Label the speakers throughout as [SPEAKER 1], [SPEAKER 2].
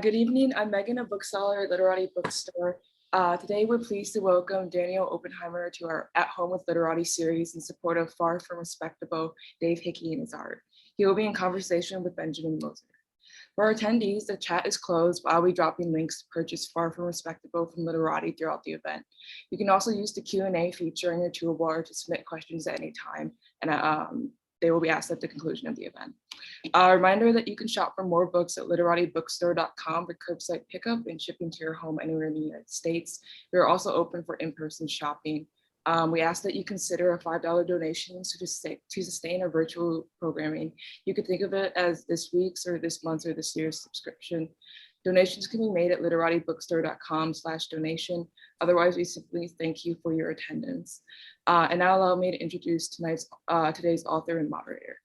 [SPEAKER 1] Good evening. I'm Megan, a bookseller at Literati Bookstore. Today, we're pleased to welcome Daniel Oppenheimer to our At Home with Literati series in support of Far From Respectable, Dave Hickey and His Art. He will be in conversation with Benjamin Moser. For our attendees, the chat is closed, but I'll be dropping links to purchase Far From Respectable from Literati throughout the event. You can also use the Q&A feature in your toolbar to submit questions at any time, and they will be asked at the conclusion of the event. A reminder that you can shop for more books at literatibookstore.com for curbside pickup and shipping to your home anywhere in the United States. We are also open for in-person shopping. We ask that you consider a $5 donation to sustain our virtual programming. You could think of it as this week's or this month's or this year's subscription. Donations can be made at literatibookstore.com/donation. Otherwise, we simply thank you for your attendance. And now allow me to introduce today's author and moderator.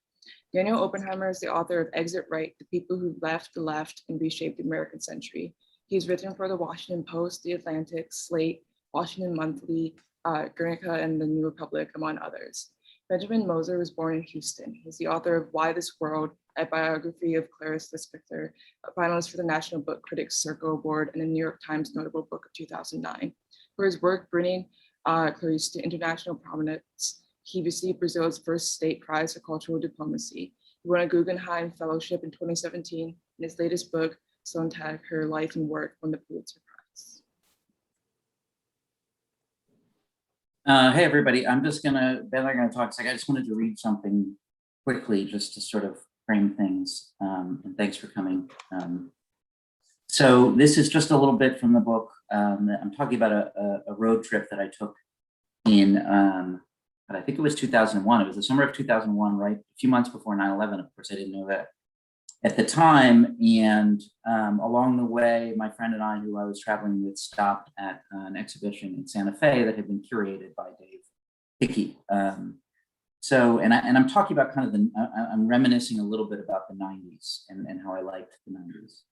[SPEAKER 1] Daniel Oppenheimer is the author of Exit Right, The People Who Left the Left and Reshaped the American Century. He's written for the Washington Post, The Atlantic, Slate, Washington Monthly, Guernica, and the New Republic, among others. Benjamin Moser was born in Houston. He's the author of Why This World, a biography of Clarice Lispector, a finalist for the National Book Critics Circle Award and a New York Times Notable Book of 2009. For his work bringing Clarice to international prominence, he received Brazil's first state prize for cultural diplomacy. He won a Guggenheim Fellowship in 2017, and his latest book, Sontag, Her Life and Work, won the Pulitzer Prize.
[SPEAKER 2] Hey, everybody. Ben and I are gonna talk. I just wanted to read something quickly just to sort of frame things, and thanks for coming. So this is just a little bit from the book. I'm talking about a road trip that I took in, I think it was 2001. It was the summer of 2001, right? A few months before 9/11. Of course, I didn't know that at the time. And along the way, my friend and I, who I was traveling with, stopped at an exhibition in Santa Fe that had been curated by Dave Hickey. And I'm talking about kind of I'm reminiscing a little bit about the 90s and how I liked the 90s.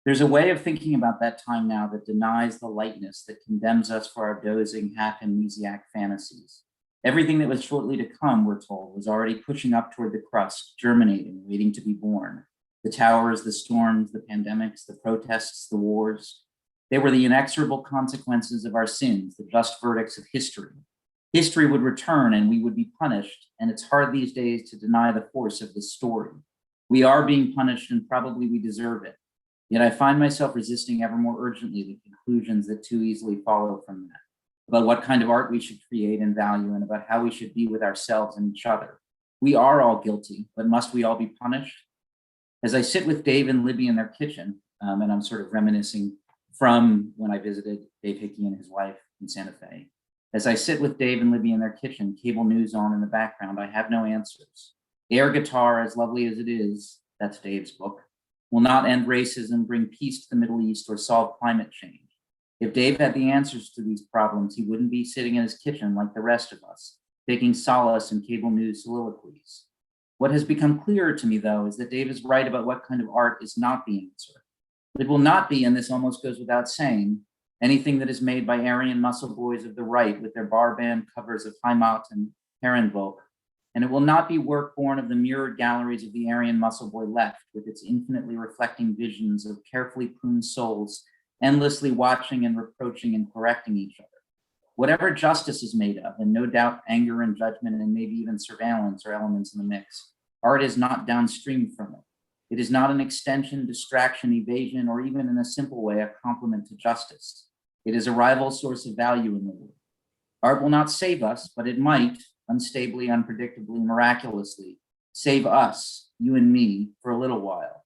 [SPEAKER 2] There's a way of thinking about that time now that denies the lightness that condemns us for our dozing, half-amnesiac fantasies. Everything that was shortly to come, we're told, was already pushing up toward the crust, germinating, waiting to be born. The towers, the storms, the pandemics, the protests, the wars. They were the inexorable consequences of our sins, the just verdicts of history. History would return and we would be punished, and it's hard these days to deny the force of this story. We are being punished and probably we deserve it. Yet I find myself resisting ever more urgently the conclusions that too easily follow from that, about what kind of art we should create and value, and about how we should be with ourselves and each other. We are all guilty, but must we all be punished? As I sit with Dave and Libby in their kitchen, and I'm sort of reminiscing from when I visited Dave Hickey and his wife in Santa Fe. As I sit with Dave and Libby in their kitchen, cable news on in the background, I have no answers. Air guitar, as lovely as it is, that's Dave's book, will not end racism, bring peace to the Middle East, or solve climate change. If Dave had the answers to these problems, he wouldn't be sitting in his kitchen like the rest of us, taking solace in cable news soliloquies. What has become clearer to me, though, is that Dave is right about what kind of art is not the answer. It will not be, and this almost goes without saying, anything that is made by Aryan muscle boys of the right with their bar band covers of Heimat and Herrenvolk. And it will not be work born of the mirrored galleries of the Aryan muscle boy left, with its infinitely reflecting visions of carefully pruned souls, endlessly watching and reproaching and correcting each other. Whatever justice is made of, and no doubt anger and judgment and maybe even surveillance are elements in the mix, art is not downstream from it. It is not an extension, distraction, evasion, or even in a simple way, a complement to justice. It is a rival source of value in the world. Art will not save us, but it might, unstably, unpredictably, miraculously, save us, you and me, for a little while.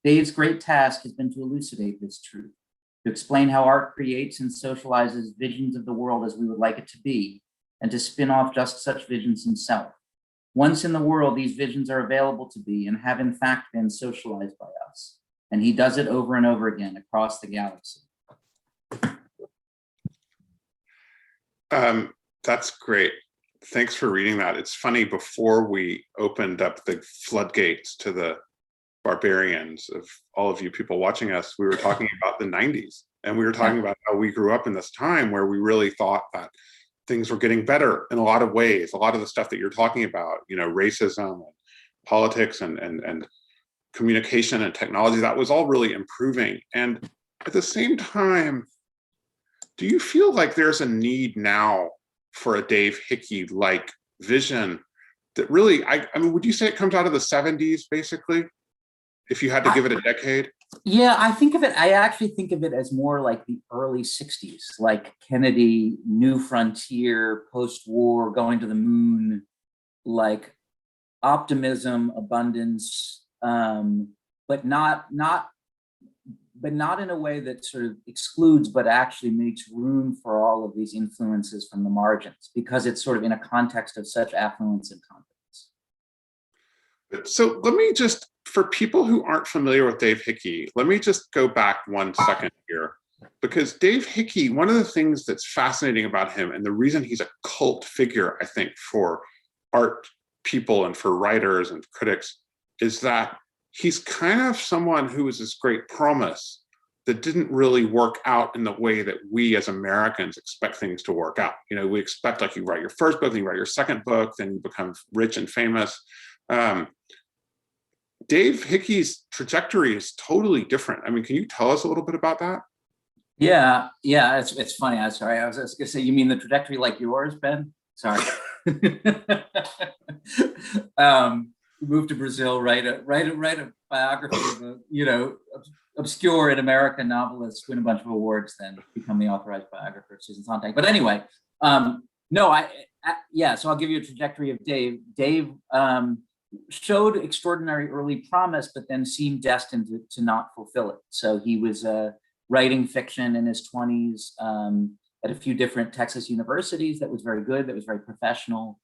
[SPEAKER 2] Dave's great task has been to elucidate this truth, to explain how art creates and socializes visions of the world as we would like it to be, and to spin off just such visions himself. Once in the world, these visions are available to be and have in fact been socialized by us, and he does it over and over again across the galaxy.
[SPEAKER 3] That's great. Thanks for reading that. It's funny, before we opened up the floodgates to the barbarians of all of you people watching us, we were talking about the 90s, and we were talking about how we grew up in this time where we really thought that things were getting better in a lot of ways. A lot of the stuff that you're talking about, you know, racism and politics and communication and technology, that was all really improving. And at the same time, do you feel like there's a need now for a Dave Hickey-like vision that really, I mean, would you say it comes out of the 70s, basically, if you had to give it a decade?
[SPEAKER 2] Yeah, I actually think of it as more like the early 60s, like Kennedy, New Frontier, post-war, going to the moon, like optimism, abundance, but not in a way that sort of excludes, but actually makes room for all of these influences from the margins, because it's sort of in a context of such affluence and confidence.
[SPEAKER 3] So let me just, for people who aren't familiar with Dave Hickey, let me just go back 1 second here, because Dave Hickey, one of the things that's fascinating about him, and the reason he's a cult figure, I think, for art people and for writers and critics, is that he's kind of someone who was this great promise that didn't really work out in the way that we as Americans expect things to work out. You know, we expect, like, you write your first book, then you write your second book, then you become rich and famous. Dave Hickey's trajectory is totally different. I mean, can you tell us a little bit about that?
[SPEAKER 2] Yeah, it's funny. I'm sorry. I was gonna say, you mean the trajectory like yours, Ben? Sorry. Moved to Brazil, write a biography of a, obscure in American novelist, win a bunch of awards, then become the authorized biographer of Susan Sontag. But anyway, so I'll give you a trajectory of Dave. Dave showed extraordinary early promise, but then seemed destined to not fulfill it. So he was writing fiction in his 20s at a few different Texas universities. That was very good. That was very professional.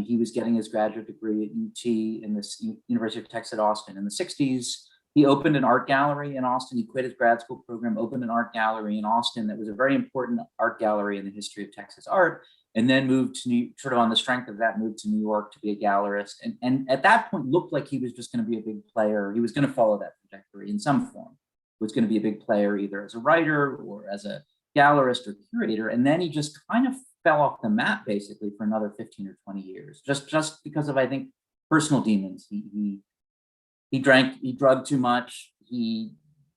[SPEAKER 2] He was getting his graduate degree at UT in the University of Texas at Austin in the 60s. He opened an art gallery in Austin. He quit his grad school program, opened an art gallery in Austin that was a very important art gallery in the history of Texas art, and then moved to sort of on the strength of that, moved to New York to be a gallerist. And at that point looked like he was just going to be a big player. He was going to follow that trajectory in some form. He was going to be a big player either as a writer or as a gallerist or curator. And then he just kind of fell off the map basically for another 15 or 20 years, just because of, I think, personal demons. He drank, he drugged too much, he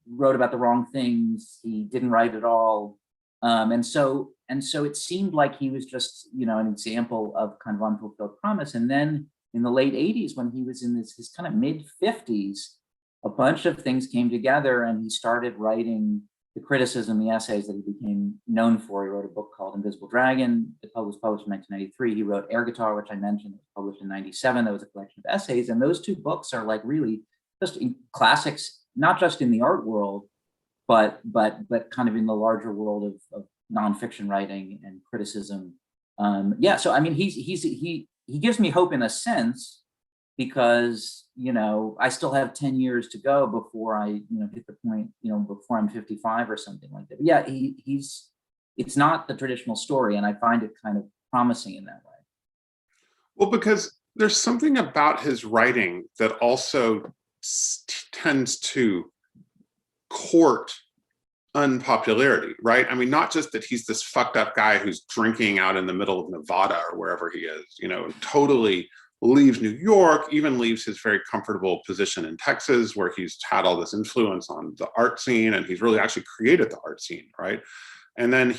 [SPEAKER 2] wrote about the wrong things, he didn't write at all. And so it seemed like he was just, an example of kind of unfulfilled promise. And then in the late 80s, when he was in his kind of mid 50s, a bunch of things came together and he started writing the criticism, the essays that he became known for. He wrote a book called Invisible Dragon, that was published in 1993. He wrote Air Guitar, which I mentioned, was published in 97. That was a collection of essays. And those two books are like really just classics, not just in the art world, but kind of in the larger world of nonfiction writing and criticism. So I mean, he gives me hope in a sense, because I still have 10 years to go before I hit the point, before I'm 55 or something like that. But yeah, it's not the traditional story, and I find it kind of promising in that way.
[SPEAKER 3] Well, because there's something about his writing that also tends to court unpopularity, right? I mean, not just that he's this fucked up guy who's drinking out in the middle of Nevada or wherever he is, totally leaves New York, even leaves his very comfortable position in Texas, where he's had all this influence on the art scene, and he's really actually created the art scene, right? And then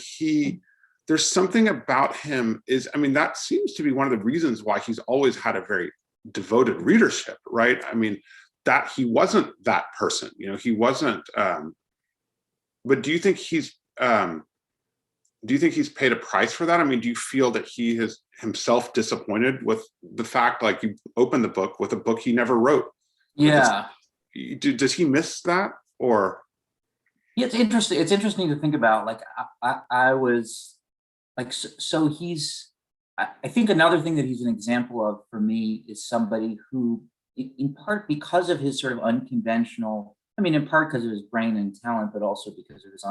[SPEAKER 3] there's something about him that seems to be one of the reasons why he's always had a very devoted readership, right? I mean, that he wasn't that person, he wasn't, but do you think he's paid a price for that? I mean, do you feel that he has himself disappointed with the fact, like, you open the book with a book he never wrote?
[SPEAKER 2] Yeah.
[SPEAKER 3] Does he miss that, or?
[SPEAKER 2] Yeah, it's interesting. It's interesting to think about. Like, I was like, so he's, I think another thing that he's an example of for me is somebody who, in part because of his sort of unconventional, in part because of his brain and talent, but also because of his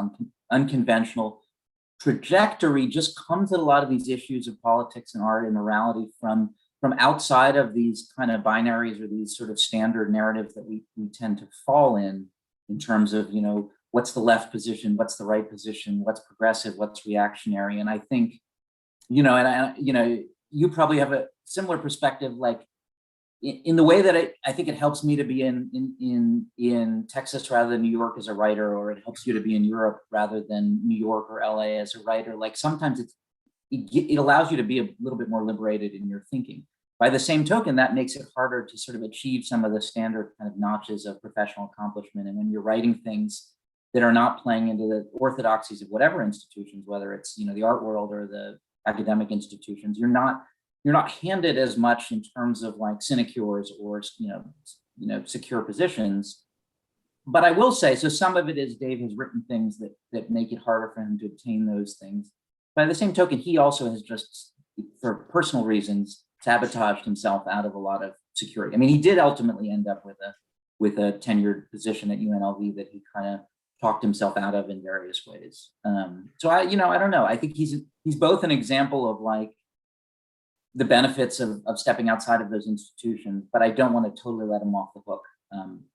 [SPEAKER 2] unconventional trajectory, just comes at a lot of these issues of politics and art and morality from outside of these kind of binaries or these sort of standard narratives that we tend to fall in terms of, what's the left position, what's the right position, what's progressive, what's reactionary. And I think, you probably have a similar perspective. Like, in the way that I think it helps me to be in Texas rather than New York as a writer, or it helps you to be in Europe rather than New York or LA as a writer. Like sometimes it allows you to be a little bit more liberated in your thinking. By the same token, that makes it harder to sort of achieve some of the standard kind of notches of professional accomplishment. And when you're writing things that are not playing into the orthodoxies of whatever institutions, whether it's, you know, the art world or the academic institutions, you're not handed as much in terms of like sinecures or, you know, secure positions. But I will say, so some of it is Dave has written things that make it harder for him to obtain those things. By the same token, he also has just, for personal reasons, sabotaged himself out of a lot of security. I mean, he did ultimately end up with a tenured position at UNLV that he kind of talked himself out of in various ways. So I don't know. I think he's both an example of like the benefits of stepping outside of those institutions, but I don't want to totally let him off the hook,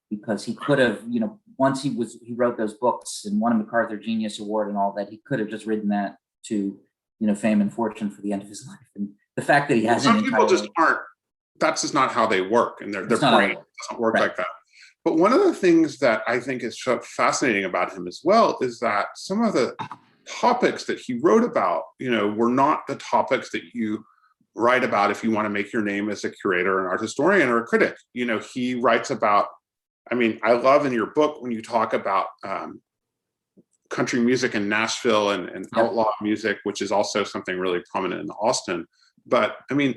[SPEAKER 2] because he could have, you know, once he wrote those books and won a MacArthur Genius Award and all that, he could have just ridden that to, you know, fame and fortune for the end of his life. And the fact that he hasn't.
[SPEAKER 3] Some people just aren't. That's just not how they work, and their brain doesn't work like that. But one of the things that I think is so fascinating about him as well is that some of the topics that he wrote about, you know, were not the topics that you write about if you want to make your name as a curator, an art historian, or a critic. You know, he writes about, I mean, I love in your book when you talk about country music in Nashville and outlaw music, which is also something really prominent in Austin. But I mean,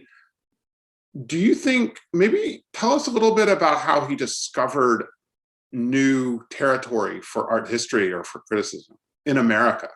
[SPEAKER 3] do you think, maybe tell us a little bit about how he discovered new territory for art history or for criticism in America?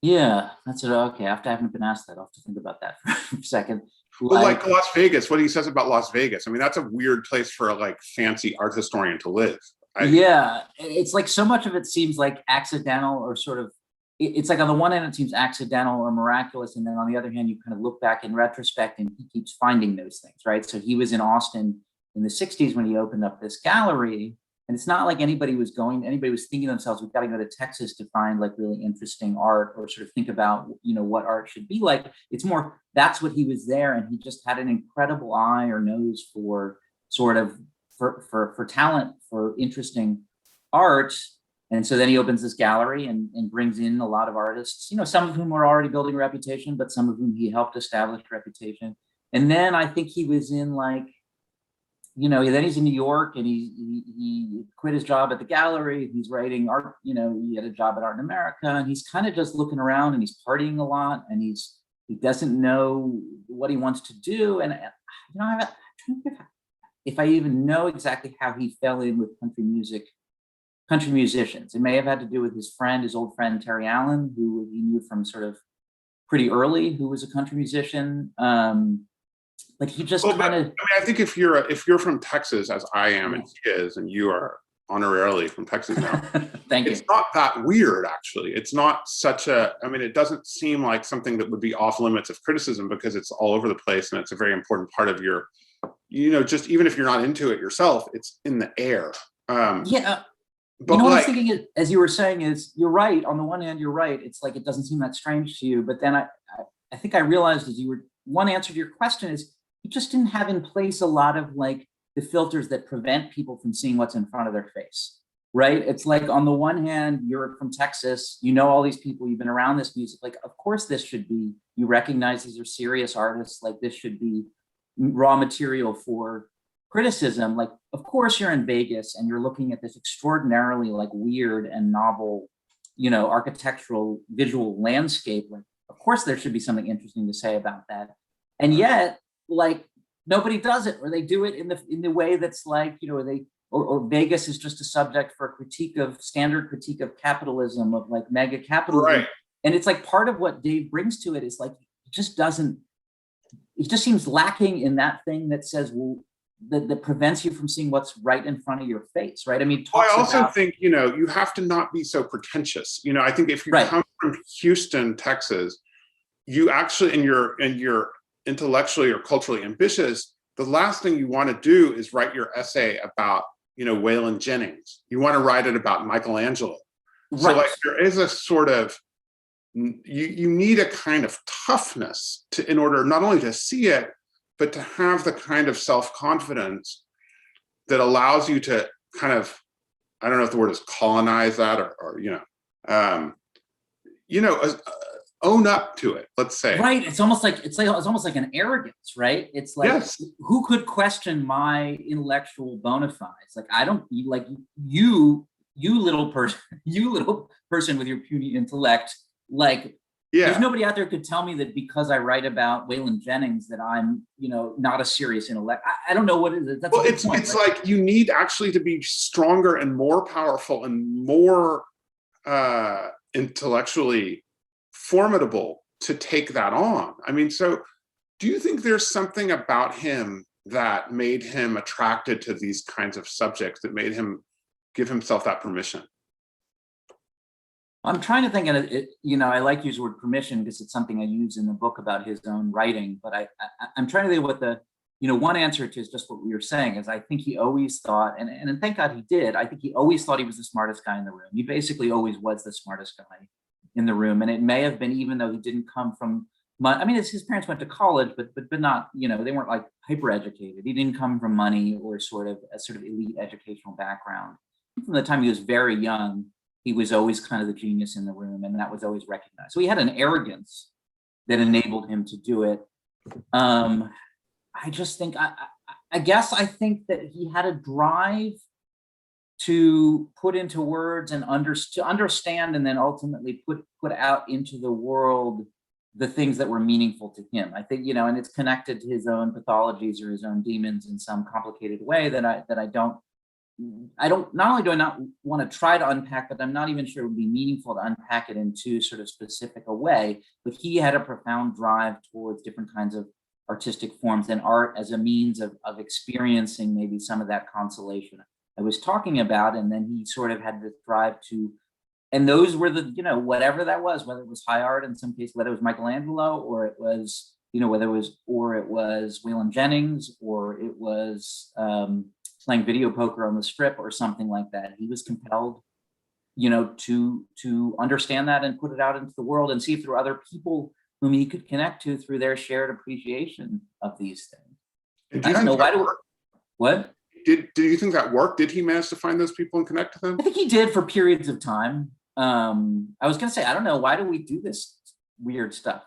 [SPEAKER 2] Yeah, that's it. Okay, after I haven't been asked that, I'll have to think about that for a second.
[SPEAKER 3] Well, like Las Vegas, what he says about Las Vegas. I mean, that's a weird place for a like fancy art historian to live.
[SPEAKER 2] Yeah, it's like so much of it seems like accidental or sort of, it's like on the one hand, it seems accidental or miraculous. And then on the other hand, you kind of look back in retrospect and he keeps finding those things, right? So he was in Austin in the 60s when he opened up this gallery. And it's not like anybody was thinking to themselves, we've got to go to Texas to find like really interesting art or sort of think about, you know, what art should be like. It's more, that's what he was there. And he just had an incredible eye or nose for sort of, for talent, for interesting art. And so then he opens this gallery and brings in a lot of artists, you know, some of whom were already building a reputation, but some of whom he helped establish a reputation. And then I think he was in like, you know, then he's in New York and he quit his job at the gallery. He's writing art, you know, he had a job at Art in America, and he's kind of just looking around and he's partying a lot, and he doesn't know what he wants to do. And, you know, I'm trying to think if I even know exactly how he fell in with country musicians. It may have had to do with his old friend, Terry Allen, who he knew from sort of pretty early, who was a country musician. Like he just kind of. I mean,
[SPEAKER 3] I think if you're from Texas, as I am, and he is, and you are honorarily from Texas now,
[SPEAKER 2] Thank you.
[SPEAKER 3] It's not that weird, actually. It's not such a. I mean, it doesn't seem like something that would be off limits of criticism because it's all over the place and it's a very important part of your. You know, just even if you're not into it yourself, it's in the air.
[SPEAKER 2] Yeah.
[SPEAKER 3] But
[SPEAKER 2] you know, what
[SPEAKER 3] like,
[SPEAKER 2] I was thinking, as you were saying, is you're right. On the one hand, you're right. It's like it doesn't seem that strange to you. But then I think I realized as you were, one answer to your question is you just didn't have in place a lot of like the filters that prevent people from seeing what's in front of their face, right? It's like on the one hand, you're from Texas, you know all these people, you've been around this music. Like, of course, this should be, you recognize these are serious artists. Like this should be raw material for criticism. Like, of course you're in Vegas and you're looking at this extraordinarily like weird and novel, you know, architectural visual landscape. Like, of course there should be something interesting to say about that. And yet, like, nobody does it, or they do it in the way that's like, you know, or Vegas is just a subject for a standard critique of capitalism, of like mega capitalism.
[SPEAKER 3] right.
[SPEAKER 2] And it's like part of what Dave brings to it is like, it just seems lacking in that thing that says, well, that prevents you from seeing what's right in front of your face, right? I mean,
[SPEAKER 3] I also think, you know, you have to not be so pretentious. You know, I think if you come from Houston, Texas, you actually, and you're intellectually or culturally ambitious, the last thing you want to do is write your essay about, you know, Waylon Jennings. You want to write it about Michelangelo. Right. So like there is a sort of, you need a kind of toughness in order not only to see it, but to have the kind of self-confidence that allows you to kind of, I don't know if the word is colonize that or own up to it, let's say.
[SPEAKER 2] Right. It's almost like an arrogance, right? It's like,
[SPEAKER 3] yes.
[SPEAKER 2] Who could question my intellectual bona fides? Like, I don't like you little person with your puny intellect. Like, there's nobody out there who could tell me that because I write about Waylon Jennings that I'm, not a serious intellect. I don't know what it is. That's
[SPEAKER 3] well, it's right? Like you need actually to be stronger and more powerful and more intellectually formidable to take that on. I mean, so do you think there's something about him that made him attracted to these kinds of subjects, that made him give himself that permission?
[SPEAKER 2] I'm trying to think, and I like to use the word permission because it's something I use in the book about his own writing. But I'm trying to think what the, one answer to is just what we were saying is I think he always thought, and thank God he did. I think he always thought he was the smartest guy in the room. He basically always was the smartest guy in the room, and it may have been even though he didn't come from. I mean, his parents went to college, but not, they weren't like hyper educated. He didn't come from money or sort of elite educational background. From the time he was very young, he was always kind of the genius in the room, and that was always recognized. So he had an arrogance that enabled him to do it. I just think, I guess I think that he had a drive to put into words and to understand, and then ultimately put out into the world the things that were meaningful to him. I think, and it's connected to his own pathologies or his own demons in some complicated way that I don't, not only do I not want to try to unpack, but I'm not even sure it would be meaningful to unpack it in too sort of specific a way. But he had a profound drive towards different kinds of artistic forms and art as a means of experiencing maybe some of that consolation I was talking about. And then he sort of had this drive to, and those were the, whatever that was, whether it was high art in some cases, whether it was Michelangelo or it was, whether it was Waylon Jennings or it was, playing video poker on the Strip or something like that. He was compelled, to understand that and put it out into the world and see if there were other people whom he could connect to through their shared appreciation of these things. I don't know why do what?
[SPEAKER 3] Do you think that worked? Did he manage to find those people and connect to them?
[SPEAKER 2] I think he did for periods of time. I was gonna say, I don't know, why do we do this weird stuff?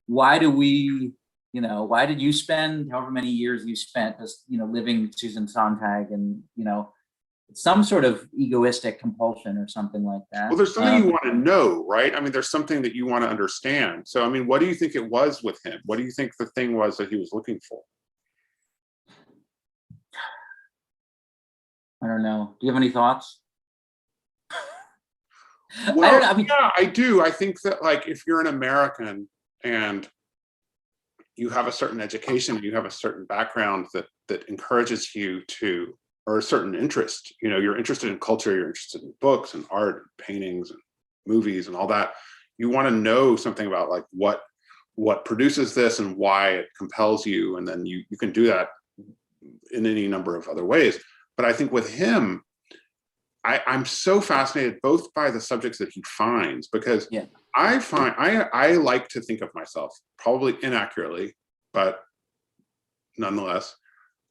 [SPEAKER 2] Why do we? Why did you spend however many years you spent just, living with Susan Sontag and, some sort of egoistic compulsion or something like that.
[SPEAKER 3] Well, there's something you want to know, right? I mean, there's something that you want to understand. So, I mean, what do you think it was with him? What do you think the thing was that he was looking for?
[SPEAKER 2] I don't know. Do you have any thoughts?
[SPEAKER 3] Well, yeah, I do. I think that, like, if you're an American and you have a certain education, you have a certain background that encourages you to, or a certain interest, you're interested in culture, you're interested in books and art and paintings and movies and all that. You want to know something about like what produces this and why it compels you. And then you can do that in any number of other ways. But I think with him, I'm so fascinated both by the subjects that he finds, because I like to think of myself, probably inaccurately, but nonetheless,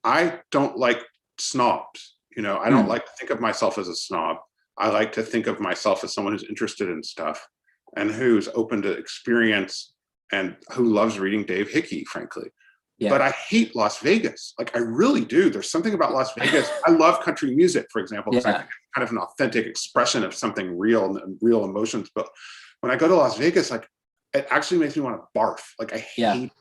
[SPEAKER 3] I don't like snobs. I don't like to think of myself as a snob. I like to think of myself as someone who's interested in stuff and who's open to experience and who loves reading Dave Hickey, frankly. Yeah. But I hate Las Vegas. Like, I really do. There's something about Las Vegas. I love country music, for example, because I think it's kind of an authentic expression of something real and real emotions. But when I go to Las Vegas, like, it actually makes me want to barf. Like, I hate it.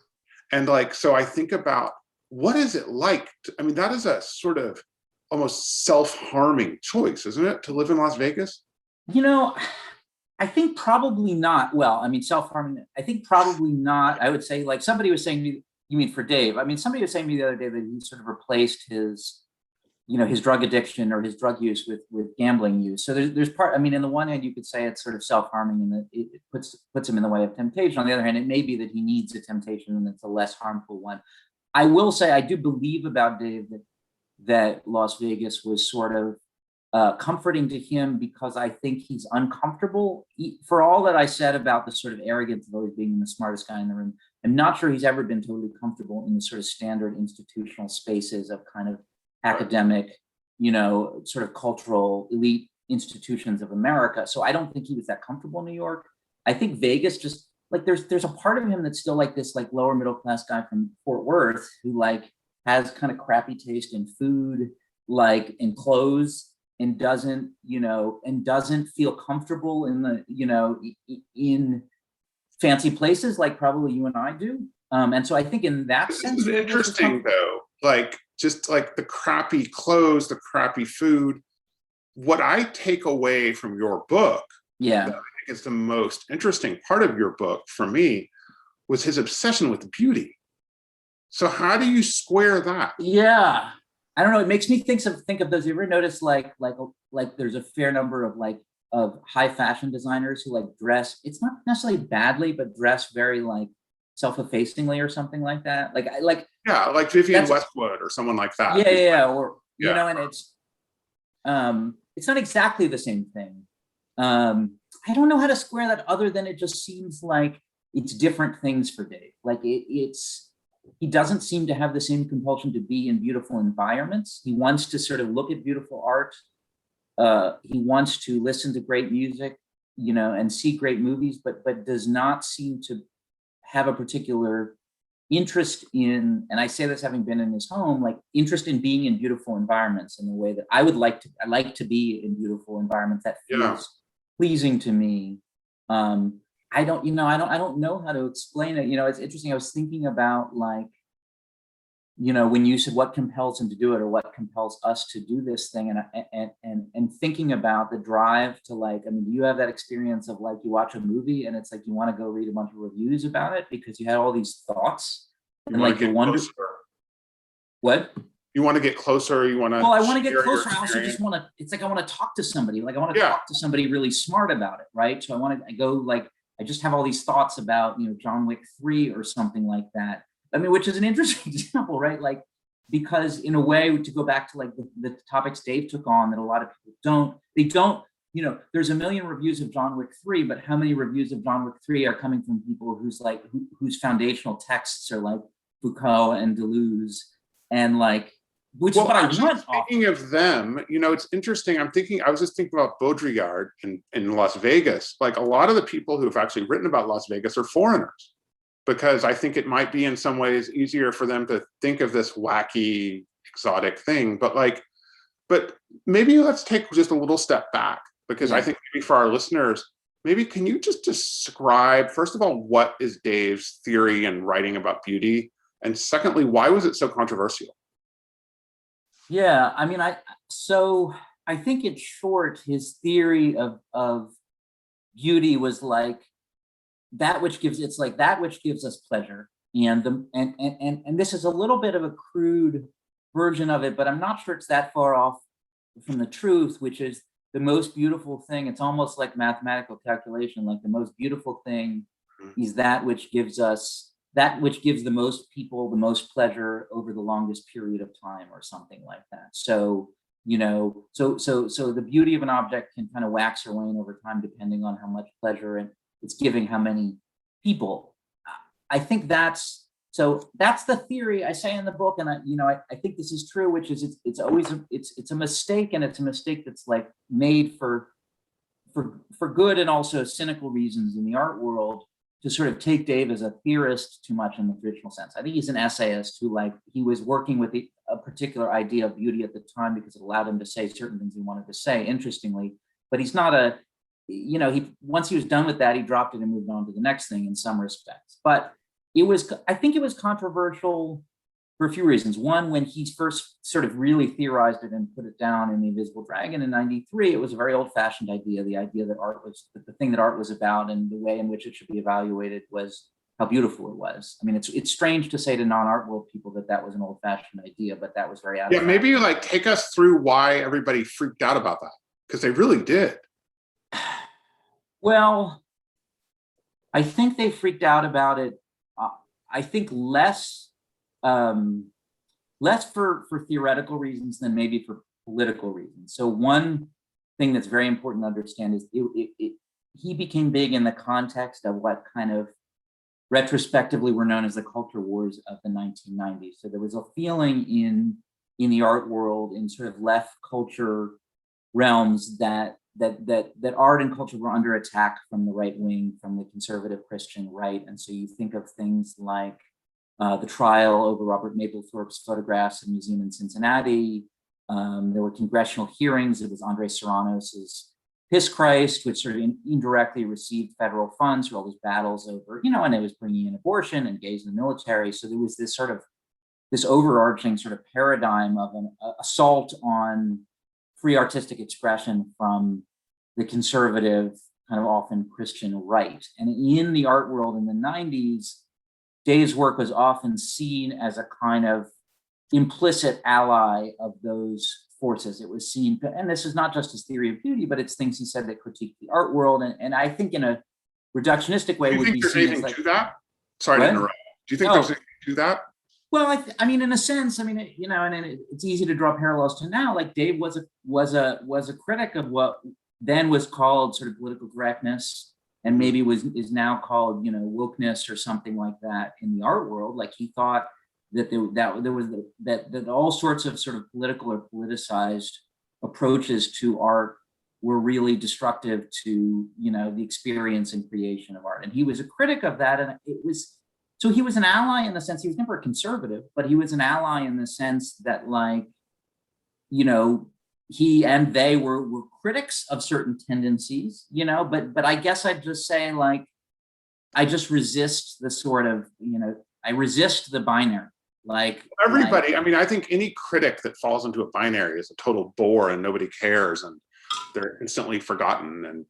[SPEAKER 3] And like, so I think about, what is it like? I mean, that is a sort of almost self-harming choice, isn't it, to live in Las Vegas?
[SPEAKER 2] I think probably not. Well, I mean, self-harming, I think probably not. I would say, like, somebody was saying to me, you mean for Dave? I mean, somebody was saying to me the other day that he sort of replaced his, his drug addiction or his drug use with gambling use. So there's part, I mean, on the one hand, you could say it's sort of self-harming and that it puts him in the way of temptation. On the other hand, it may be that he needs a temptation and it's a less harmful one. I will say, I do believe about Dave that Las Vegas was sort of comforting to him, because I think he's uncomfortable. For all that I said about the sort of arrogance of always being the smartest guy in the room, I'm not sure he's ever been totally comfortable in the sort of standard institutional spaces of kind of academic, sort of cultural elite institutions of America. So I don't think he was that comfortable in New York. I think Vegas just like there's a part of him that's still like this like lower middle class guy from Fort Worth who like has kind of crappy taste in food, like in clothes, and doesn't feel comfortable in the in fancy places like probably you and I do. And so I think in that sense,
[SPEAKER 3] this is interesting though, like just like the crappy clothes, the crappy food. What I take away from your book,
[SPEAKER 2] yeah,
[SPEAKER 3] that I think is the most interesting part of your book for me, was his obsession with beauty. So how do you square that?
[SPEAKER 2] Yeah, I don't know. It makes me think of those. You ever notice like there's a fair number of high fashion designers who like dress. It's not necessarily badly, but dress very like self-effacingly or something like that. Like
[SPEAKER 3] Vivienne Westwood or someone like that.
[SPEAKER 2] Yeah, or and it's not exactly the same thing. I don't know how to square that other than it just seems like it's different things for Dave. Like he doesn't seem to have the same compulsion to be in beautiful environments. He wants to sort of look at beautiful art. He wants to listen to great music, and see great movies, but does not seem to have a particular interest in, and I say this having been in his home, like interest in being in beautiful environments in the way that I like to be in beautiful environments that feels pleasing to me. I don't know how to explain it. It's interesting. I was thinking about like, when you said what compels him to do it or what compels us to do this thing, and thinking about the drive to like, do you have that experience of like you watch a movie and it's like you want to go read a bunch of reviews about it because you had all these thoughts and like you wonder what
[SPEAKER 3] you want to get closer. You want to.
[SPEAKER 2] Well, I want to get closer. I also just want to. It's like I want to talk to somebody. Like I want to talk to somebody really smart about it, right? So I go like I just have all these thoughts about John Wick 3 or something like that. Which is an interesting example, right? Like, because in a way, to go back to like the topics Dave took on that a lot of people don't, there's a million reviews of John Wick 3, but how many reviews of John Wick 3 are coming from people whose foundational texts are like Foucault and Deleuze and like, which is what I want.
[SPEAKER 3] Speaking of them, it's interesting. I was just thinking about Baudrillard in Las Vegas. Like a lot of the people who have actually written about Las Vegas are foreigners, because I think it might be in some ways easier for them to think of this wacky, exotic thing. But maybe let's take just a little step back, because I think maybe for our listeners, maybe can you just describe, first of all, what is Dave's theory and writing about beauty? And secondly, why was it so controversial?
[SPEAKER 2] Yeah, I think in short, his theory of beauty was like, that which gives us pleasure, and this is a little bit of a crude version of it, but I'm not sure it's that far off from the truth, which is the most beautiful thing. It's almost like mathematical calculation. Like the most beautiful thing is that which gives the most people the most pleasure over the longest period of time, or something like that. So so the beauty of an object can kind of wax or wane over time depending on how much pleasure it's giving how many people. I think that's the theory I say in the book, and I think this is true, which is it's always it's a mistake, and it's a mistake that's like made for good and also cynical reasons in the art world, to sort of take Dave as a theorist too much in the traditional sense. I think he's an essayist who he was working with a particular idea of beauty at the time because it allowed him to say certain things he wanted to say, interestingly, but he's not once he was done with that, he dropped it and moved on to the next thing in some respects. But I think it was controversial for a few reasons. One, when he first sort of really theorized it and put it down in The Invisible Dragon in '93, it was a very old-fashioned idea. The idea that the thing that art was about and the way in which it should be evaluated was how beautiful it was. It's strange to say to non-art world people that was an old-fashioned idea, but that was very out of fashion.
[SPEAKER 3] Maybe take us through why everybody freaked out about that, because they really did.
[SPEAKER 2] Well, I think they freaked out about it. I think less for theoretical reasons than maybe for political reasons. So one thing that's very important to understand is he became big in the context of what kind of retrospectively were known as the culture wars of the 1990s. So there was a feeling in the art world, in sort of left culture realms, that art and culture were under attack from the right wing, from the conservative Christian right. And so you think of things like the trial over Robert Mapplethorpe's photographs in a museum in Cincinnati. There were congressional hearings. It was Andre Serranos's Piss Christ, which sort of indirectly received federal funds for all these battles over, and it was bringing in abortion and gays in the military. So there was this sort of this overarching sort of paradigm of an assault on free artistic expression from the conservative, kind of often Christian right. And in the art world in the 90s, Dave's work was often seen as a kind of implicit ally of those forces. It was seen, and this is not just his theory of beauty, but it's things he said that critique the art world. And I think in a reductionistic way, would be seen as like,
[SPEAKER 3] to that? Sorry to interrupt. Do you think there's anything to that?
[SPEAKER 2] Well, I mean, in a sense, and it's easy to draw parallels to now. Like Dave was a critic of what then was called sort of political correctness, and maybe is now called wokeness or something like that in the art world. Like he thought that all sorts of sort of political or politicized approaches to art were really destructive to the experience and creation of art, and he was a critic of that. And so he was an ally in the sense, he was never a conservative, but he was an ally in the sense that, like, he and they were critics of certain tendencies, but I guess I'd just say, like, I just resist the sort of, I resist the binary. Like
[SPEAKER 3] everybody, I mean, I think any critic that falls into a binary is a total bore and nobody cares and they're instantly forgotten. And,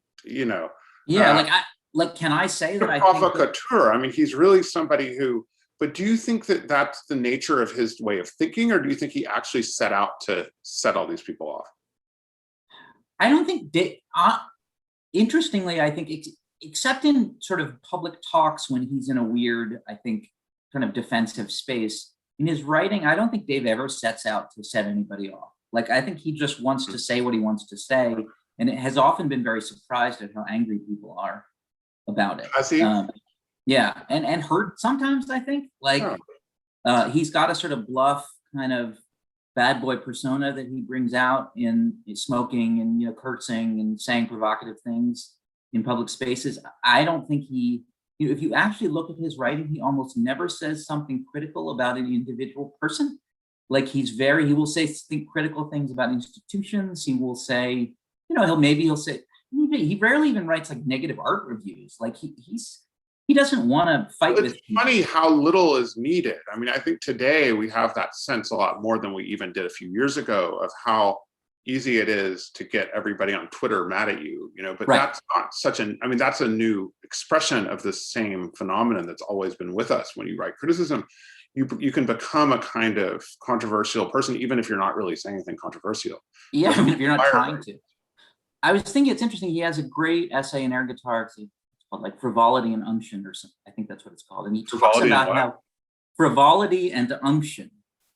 [SPEAKER 2] can I say that I think
[SPEAKER 3] provocateur? I mean, he's really somebody who, but do you think that that's the nature of his way of thinking, or do you think he actually set out to set all these people off?
[SPEAKER 2] I don't think, interestingly, I think except in sort of public talks when he's in a weird, I think, kind of defensive space, in his writing, I don't think Dave ever sets out to set anybody off. Like, I think he just wants to say what he wants to say, and it has often been very surprised at how angry people are about it.
[SPEAKER 3] I see.
[SPEAKER 2] And hurt sometimes, I think. Like, he's got a sort of bluff kind of bad boy persona that he brings out in smoking and cursing and saying provocative things in public spaces. I don't think he, if you actually look at his writing, he almost never says something critical about any individual person. Like, he will say critical things about institutions. He will say, he'll say, he rarely even writes like negative art reviews. Like he doesn't want to fight with people.
[SPEAKER 3] It's funny how little is needed. I mean, I think today we have that sense a lot more than we even did a few years ago of how easy it is to get everybody on Twitter mad at you, but that's not that's a new expression of the same phenomenon that's always been with us. When you write criticism, you can become a kind of controversial person, even if you're not really saying anything controversial.
[SPEAKER 2] Yeah, I mean, if you're not trying to. I was thinking it's interesting. He has a great essay in Air Guitar. It's called like Frivolity and Unction or something. I think that's what it's called. And he talks about how frivolity and unction.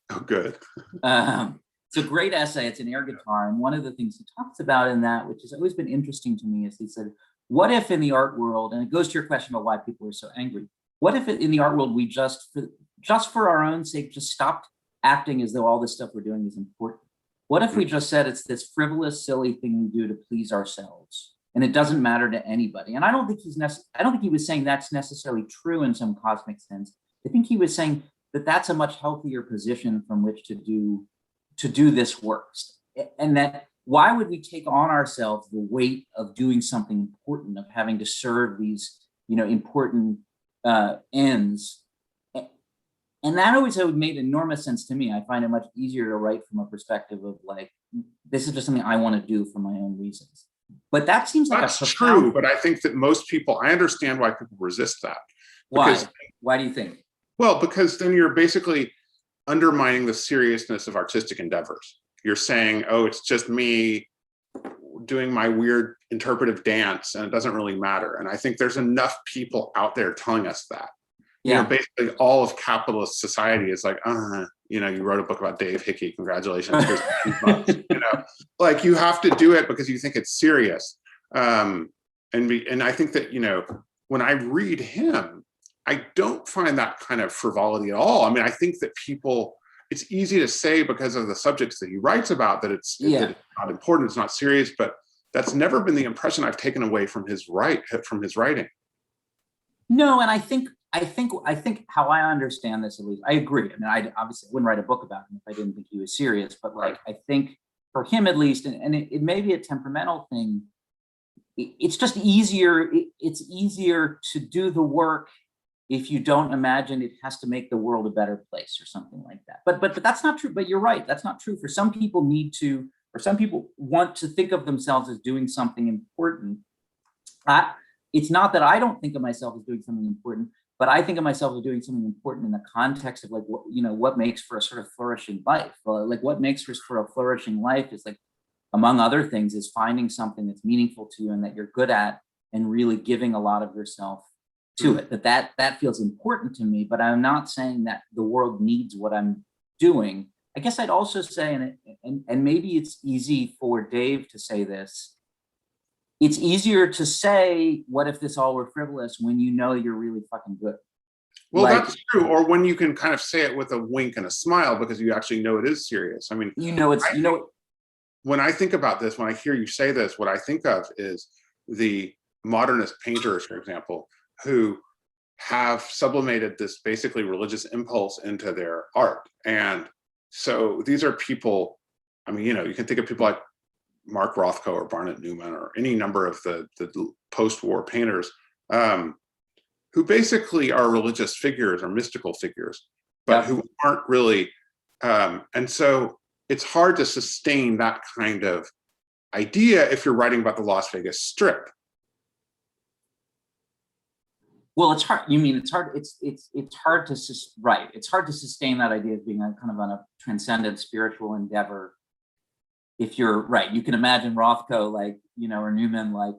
[SPEAKER 3] Oh, good.
[SPEAKER 2] It's a great essay. It's an air guitar. And one of the things he talks about in that, which has always been interesting to me, is he said, what if in the art world, and it goes to your question about why people are so angry, what if in the art world we just for our own sake, just stopped acting as though all this stuff we're doing is important? What if we just said it's this frivolous, silly thing we do to please ourselves, and it doesn't matter to anybody? And I don't think he was saying that's necessarily true in some cosmic sense. I think he was saying that that's a much healthier position from which to do this work, and that why would we take on ourselves the weight of doing something important, of having to serve these important ends? And that always made enormous sense to me. I find it much easier to write from a perspective of like, this is just something I want to do for my own reasons. But that seems like
[SPEAKER 3] that's true. But I think that most people, I understand why people resist that.
[SPEAKER 2] Why? Why do you think?
[SPEAKER 3] Well, because then you're basically undermining the seriousness of artistic endeavors. You're saying, oh, it's just me doing my weird interpretive dance and it doesn't really matter. And I think there's enough people out there telling us that. Yeah. Basically all of capitalist society is like, you wrote a book about Dave Hickey, congratulations. Like you have to do it because you think it's serious. And I think that, when I read him, I don't find that kind of frivolity at all. I mean, I think that it's easy to say because of the subjects that he writes about that that it's not important, it's not serious, but that's never been the impression I've taken away from his writing.
[SPEAKER 2] No, and I think how I understand this, at least, I agree. I mean, I obviously wouldn't write a book about him if I didn't think he was serious, but like, I think for him at least, and it may be a temperamental thing, it's just easier. It's easier to do the work if you don't imagine it has to make the world a better place or something like that. But that's not true. But you're right. That's not true. For some people or some people want to think of themselves as doing something important. It's not that I don't think of myself as doing something important, but I think of myself as doing something important in the context of like, what makes for a sort of flourishing life. Like what makes for a flourishing life is like, among other things, is finding something that's meaningful to you and that you're good at and really giving a lot of yourself to it. That feels important to me, but I'm not saying that the world needs what I'm doing. I guess I'd also say, and maybe it's easy for Dave to say this, it's easier to say, what if this all were frivolous, when you know you're really fucking good.
[SPEAKER 3] Well, that's true. Or when you can kind of say it with a wink and a smile because you actually know it is serious. I mean, when I think about this, when I hear you say this, what I think of is the modernist painters, for example, who have sublimated this basically religious impulse into their art. And so these are people, I mean, you can think of people like Mark Rothko or Barnett Newman or any number of the post-war painters who basically are religious figures or mystical figures, but who aren't really, and so it's hard to sustain that kind of idea if you're writing about the Las Vegas Strip.
[SPEAKER 2] Well, it's hard. You mean it's hard? It's hard to right. It's hard to sustain that idea of being kind of on a transcendent spiritual endeavor. If you're right, you can imagine Rothko, like, or Newman, like,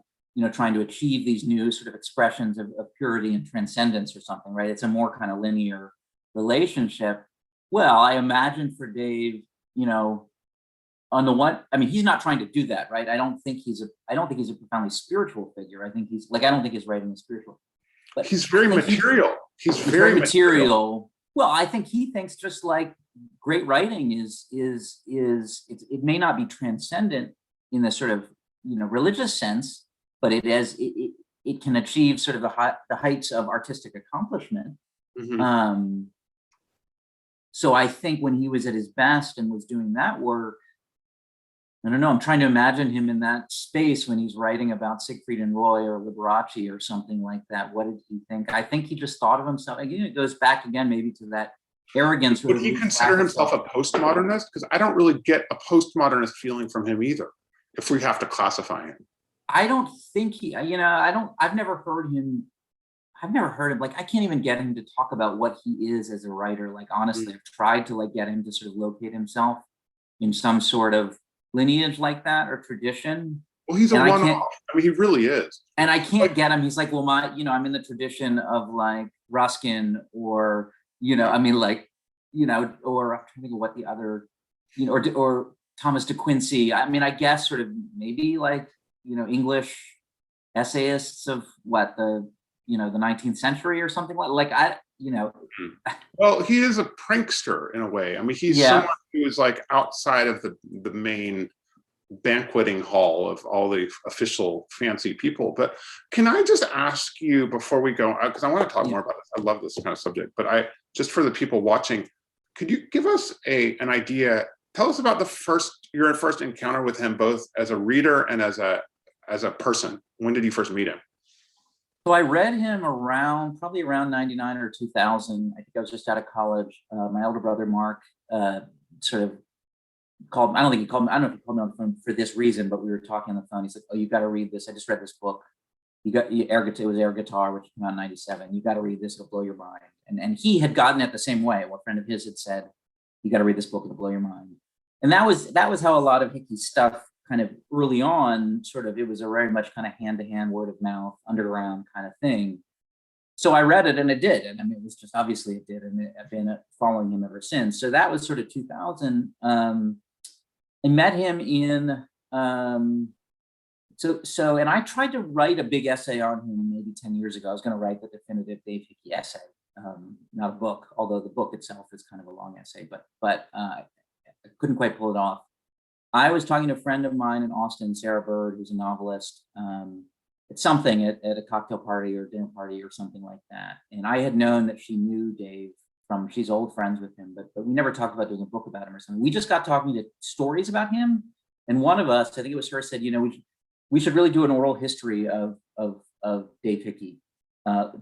[SPEAKER 2] trying to achieve these new sort of expressions of purity and transcendence or something, right? It's a more kind of linear relationship. Well, I imagine for Dave, on the one, I mean, he's not trying to do that, right? I don't think he's a profoundly spiritual figure. I think I don't think his writing is spiritual. But
[SPEAKER 3] he's very material. He's very material.
[SPEAKER 2] Well, I think he thinks just like great writing it may not be transcendent in the sort of religious sense, but it can achieve sort of the heights of artistic accomplishment.
[SPEAKER 3] Mm-hmm.
[SPEAKER 2] So I think when he was at his best and was doing that work, I don't know, I'm trying to imagine him in that space when he's writing about Siegfried and Roy or Liberace or something like that. What did he think? I think he just thought of himself. Again, it goes back again maybe to that arrogance.
[SPEAKER 3] Would he consider himself a postmodernist? Because I don't really get a postmodernist feeling from him either, if we have to classify him.
[SPEAKER 2] I don't think I've never heard him, like, I can't even get him to talk about what he is as a writer. Like, honestly, I've tried to like get him to sort of locate himself in some sort of lineage like that or tradition.
[SPEAKER 3] Well, he's a one-off. I mean, he really is.
[SPEAKER 2] And I can't get him. He's like, well, I'm in the tradition of like Ruskin or, I mean, like, or I'm trying to think of what the other, or Thomas de Quincey. I mean, I guess sort of maybe like, English essayists of the 19th century or something like
[SPEAKER 3] Well, he is a prankster in a way. I mean, he's someone who is like outside of the main banqueting hall of all the official fancy people. But can I just ask you before we go, because I want to talk more about this. I love this kind of subject, but just for the people watching, could you give us an idea? Tell us about your first encounter with him, both as a reader and as a person. When did you first meet him?
[SPEAKER 2] So I read him probably around 99 or 2000. I think I was just out of college. My elder brother, Mark, sort of called, I don't know if he called me on the phone for this reason, but we were talking on the phone. He's like, oh, you got to read this. I just read this book. It was Air Guitar, which came out in 97. You got to read this, it'll blow your mind. And he had gotten it the same way. A friend of his had said, you got to read this book, it'll blow your mind. And that was how a lot of Hickey's stuff kind of early on, sort of, it was a very much kind of hand-to-hand, word of mouth, underground kind of thing. So I read it and it did. And I mean, it was just, obviously it did. And I've been following him ever since. So that was sort of 2000. I met him in And I tried to write a big essay on him maybe 10 years ago. I was going to write the definitive Dave Hickey essay, not a book, although the book itself is kind of a long essay, but I couldn't quite pull it off. I was talking to a friend of mine in Austin, Sarah Bird, who's a novelist, at something at a cocktail party or dinner party or something like that. And I had known that she knew Dave she's old friends with him, but we never talked about doing a book about him or something. We just got talking to stories about him. And one of us, I think it was her, said, we should really do an oral history of Dave Hickey,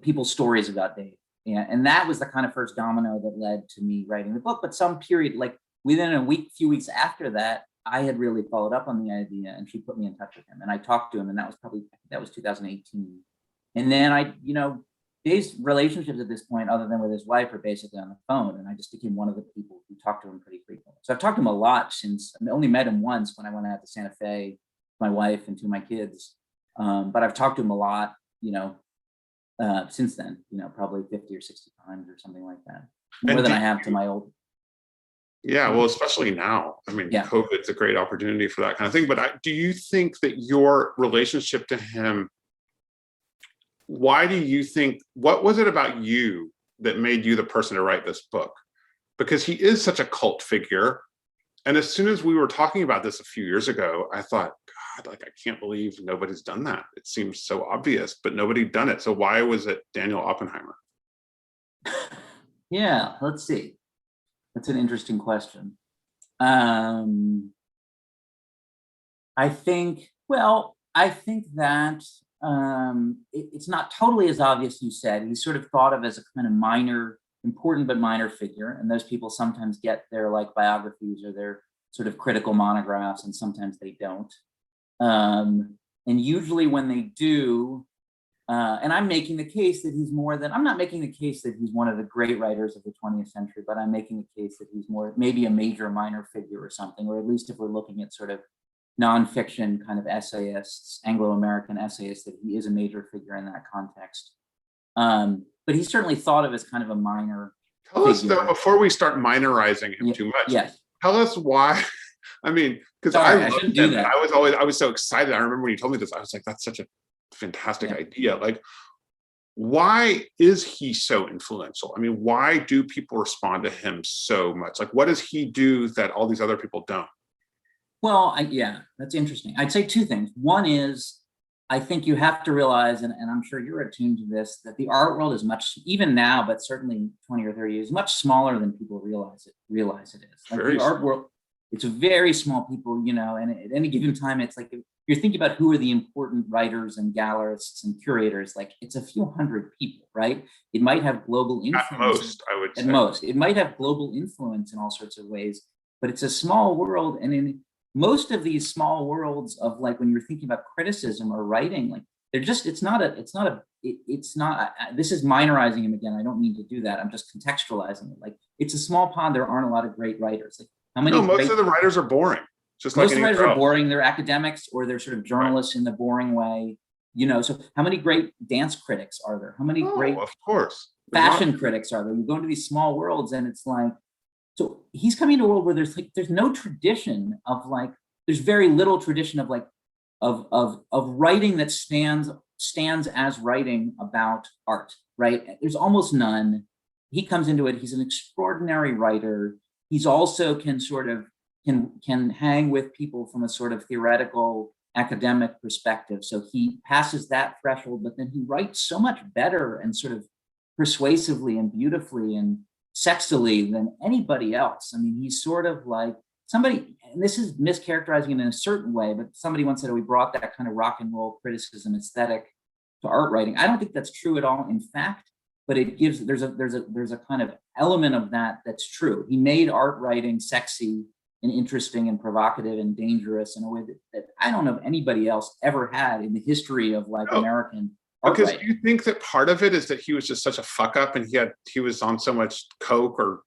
[SPEAKER 2] people's stories about Dave. And that was the kind of first domino that led to me writing the book. But some period, like within a few weeks after that, I had really followed up on the idea, and she put me in touch with him, and I talked to him, and that was 2018. And then Dave's relationships at this point, other than with his wife, are basically on the phone, and I just became one of the people who talked to him pretty frequently. So I've talked to him a lot since. I only met him once when I went out to Santa Fe, my wife and two of my kids, but I've talked to him a lot, since then. Probably 50 or 60 times or something like that, more than I have to my old.
[SPEAKER 3] Yeah, well, especially now. I mean, COVID's a great opportunity for that kind of thing. But do you think that your relationship to him, what was it about you that made you the person to write this book? Because he is such a cult figure. And as soon as we were talking about this a few years ago, I thought, God, I can't believe nobody's done that. It seems so obvious, but nobody'd done it. So why was it Daniel Oppenheimer?
[SPEAKER 2] Yeah, let's see. That's an interesting question. I think that it's not totally as obvious you said. He's sort of thought of as a kind of important but minor figure. And those people sometimes get their biographies or their sort of critical monographs, and sometimes they don't. And usually when they do, and I'm making the case that I'm not making the case that he's one of the great writers of the 20th century, but I'm making the case that he's maybe a major minor figure or something, or at least if we're looking at sort of nonfiction kind of essayists, Anglo-American essayists, that he is a major figure in that context. But he's certainly thought of as kind of a minor
[SPEAKER 3] figure. Us though, before we start minorizing him too much, tell us why. I mean, because I shouldn't do that. I was so excited. I remember when you told me this, I was like, that's such a fantastic idea. Why is he so influential? I mean, why do people respond to him so much? What does he do that all these other people don't?
[SPEAKER 2] Well, that's interesting. I'd say two things. One is, I think you have to realize, and I'm sure you're attuned to this, that the art world is much, even now, but certainly 20 or 30 years, much smaller than people realize it is. The art world, it's a very small people, and at any given time, it's like, if you're thinking about who are the important writers and gallerists and curators, it's a few hundred people, right? It might have global influence.
[SPEAKER 3] At most, I would say.
[SPEAKER 2] At most. It might have global influence in all sorts of ways, but it's a small world. And in most of these small worlds of when you're thinking about criticism or writing, they're just, this is minorizing him again. I don't mean to do that. I'm just contextualizing it. It's a small pond. There aren't a lot of great writers.
[SPEAKER 3] Most of the writers are boring. Just most of the writers are boring. They're academics, or they're sort of journalists in the boring way. So how many great dance critics are there? How many great, of course,
[SPEAKER 2] fashion critics are there? You go into these small worlds, and it's so he's coming to a world where there's no tradition of there's very little tradition of writing that stands as writing about art, right? There's almost none. He comes into it. He's an extraordinary writer. He's also can hang with people from a sort of theoretical academic perspective. So he passes that threshold, but then he writes so much better and sort of persuasively and beautifully and sexily than anybody else. I mean, he's sort of somebody, and this is mischaracterizing it in a certain way, but somebody once said, we brought that kind of rock and roll criticism aesthetic to art writing. I don't think that's true at all, in fact, but it gives, there's a kind of element of that's true. He made art writing sexy and interesting and provocative and dangerous in a way that I don't know if anybody else ever had in the history of American art
[SPEAKER 3] because
[SPEAKER 2] writing.
[SPEAKER 3] Do you think that part of it is that he was just such a fuck up, and he was on so much coke or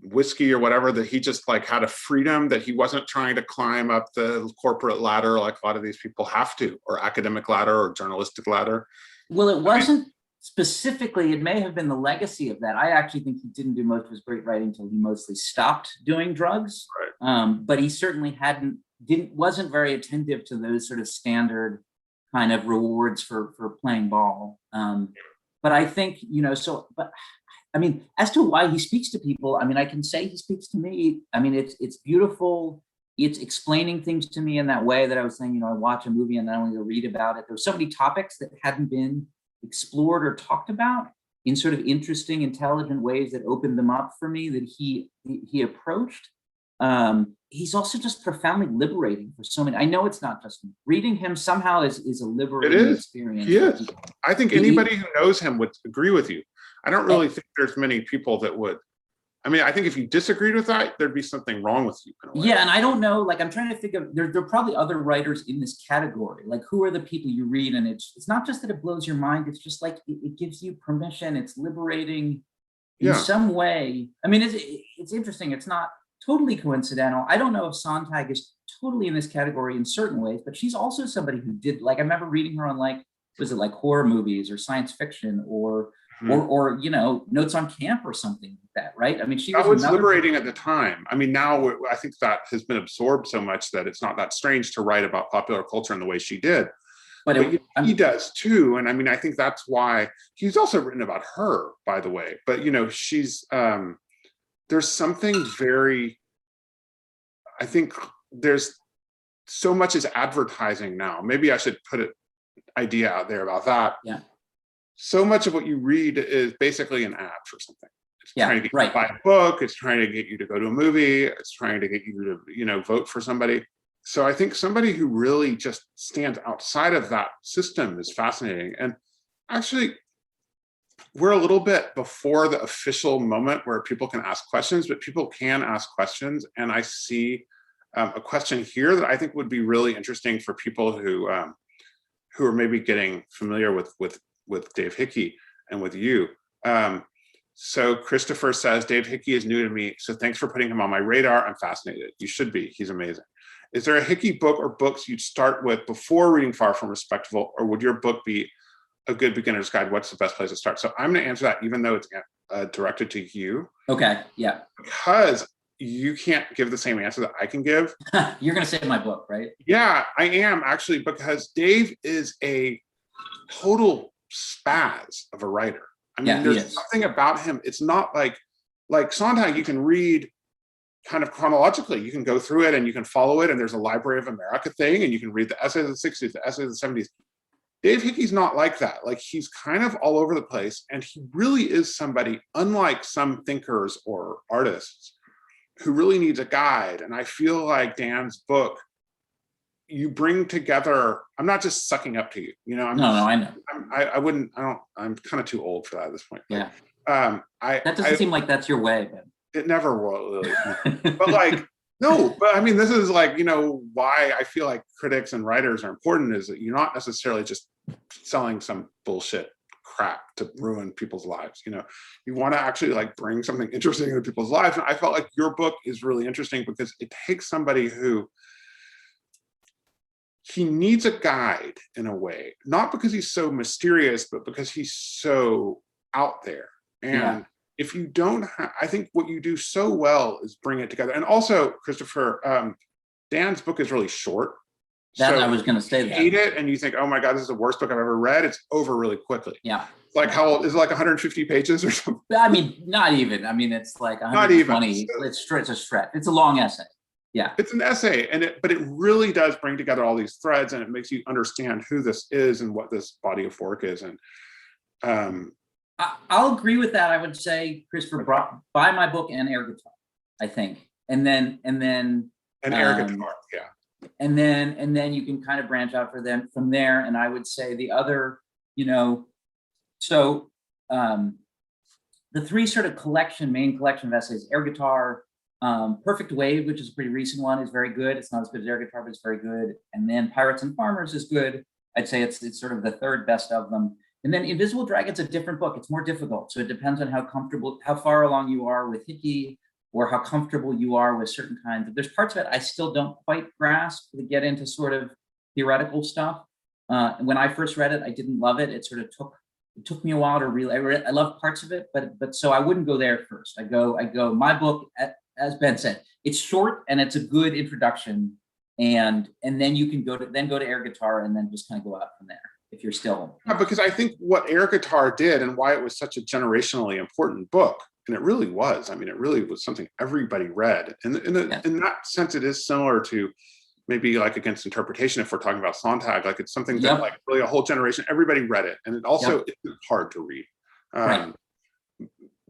[SPEAKER 3] whiskey or whatever that he just had a freedom that he wasn't trying to climb up the corporate ladder like a lot of these people have to, or academic ladder or journalistic ladder?
[SPEAKER 2] Well, it wasn't specifically, it may have been the legacy of that. I actually think he didn't do most of his great writing until he mostly stopped doing drugs.
[SPEAKER 3] Right.
[SPEAKER 2] But he certainly wasn't very attentive to those sort of standard kind of rewards for playing ball. But I think, but I mean, as to why he speaks to people, I mean, I can say he speaks to me. I mean, it's beautiful. It's explaining things to me in that way that I was saying, I watch a movie and I only read about it. There's so many topics that hadn't been explored or talked about in sort of interesting, intelligent ways that opened them up for me that he approached. He's also just profoundly liberating for so many. I know it's not just me. Reading him somehow is a liberating experience.
[SPEAKER 3] He is. I think anybody who knows him would agree with you. I don't really think there's many people that would. I mean, I think if you disagreed with that, there'd be something wrong with you. In a way.
[SPEAKER 2] Yeah, and I don't know, like I'm trying to think of, there are probably other writers in this category. Like who are the people you read, and it's not just that it blows your mind, it's just like it gives you permission, it's liberating in some way. I mean, it's interesting, it's not totally coincidental. I don't know if Sontag is totally in this category in certain ways, but she's also somebody who did, like I remember reading her on like, was it like horror movies or science fiction or Notes on Camp or something like that, right? I mean, she
[SPEAKER 3] was liberating at the time. I mean, now I think that has been absorbed so much that it's not that strange to write about popular culture in the way she did. But he does too, and I mean, I think that's why he's also written about her, by the way. But she's there's something very. I think there's so much is advertising now. Maybe I should put an idea out there about that.
[SPEAKER 2] Yeah.
[SPEAKER 3] So much of what you read is basically an ad for something. It's trying to get you to buy a book. It's trying to get you to go to a movie. It's trying to get you to, vote for somebody. So I think somebody who really just stands outside of that system is fascinating. And actually, we're a little bit before the official moment where people can ask questions, but people can ask questions. And I see a question here that I think would be really interesting for people who are maybe getting familiar with Dave Hickey and with you. So Christopher says, Dave Hickey is new to me, so thanks for putting him on my radar. I'm fascinated. You should be. He's amazing. Is there a Hickey book or books you'd start with before reading Far From Respectable, or would your book be a good beginner's guide? What's the best place to start? So I'm going to answer that even though it's directed to you.
[SPEAKER 2] Okay, yeah.
[SPEAKER 3] Because you can't give the same answer that I can give.
[SPEAKER 2] You're going to say my book, right?
[SPEAKER 3] Yeah, I am actually, because Dave is a total spaz of a writer. I mean, there's something about him. It's not like Sondheim, you can read kind of chronologically. You can go through it and you can follow it, and there's a Library of America thing, and you can read the essays of the 60s, the essays of the 70s. Dave Hickey's not like that. Like, he's kind of all over the place, and he really is somebody, unlike some thinkers or artists, who really needs a guide. And I feel like Dan's book, you bring together, I'm not just sucking up to you, I know. I'm kind of too old for that at this point.
[SPEAKER 2] Yeah. That doesn't seem like that's your way, but
[SPEAKER 3] it never will really. But no, I mean, this is why I feel like critics and writers are important, is that you're not necessarily just selling some bullshit crap to ruin people's lives. You want to actually bring something interesting into people's lives. And I felt like your book is really interesting because it takes somebody who, he needs a guide in a way, not because he's so mysterious, but because he's so out there. And if you don't, I think what you do so well is bring it together. And also, Christopher, Dan's book is really short.
[SPEAKER 2] I was going to say that.
[SPEAKER 3] You hate it and you think, oh my God, this is the worst book I've ever read. It's over really quickly.
[SPEAKER 2] Yeah.
[SPEAKER 3] How old is it? 150 pages or something?
[SPEAKER 2] I mean, not even. I mean, it's like 120. It's a stretch. It's a long essay. Yeah,
[SPEAKER 3] it's an essay, but it really does bring together all these threads, and it makes you understand who this is and what this body of work is. And
[SPEAKER 2] I'll agree with that. I would say, Christopher, buy my book and air guitar, I think, and then
[SPEAKER 3] air guitar, yeah,
[SPEAKER 2] and then you can kind of branch out from there. And I would say the other, so the three sort of main collection of essays: air guitar. Perfect Wave, which is a pretty recent one, is very good. It's not as good as air guitar, but it's very good. And then Pirates and Farmers is good. I'd say it's sort of the third best of them. And then Invisible Dragon's a different book. It's more difficult. So it depends on how far along you are with Hickey, or how comfortable you are with certain kinds of, there's parts of it I still don't quite grasp to get into sort of theoretical stuff. When I first read it, I didn't love it. It took me a while to really, I love parts of it, but so I wouldn't go there first. I go, my book, as Ben said, it's short and it's a good introduction and then you can go to air guitar and then just kind of go out from there if you're still.
[SPEAKER 3] Yeah, because I think what air guitar did and why it was such a generationally important book, and it really was. I mean, it really was something everybody read, and in that sense, it is similar to maybe like Against Interpretation, if we're talking about Sontag. Like it's something that like really a whole generation, everybody read it, and it also isn't hard to read.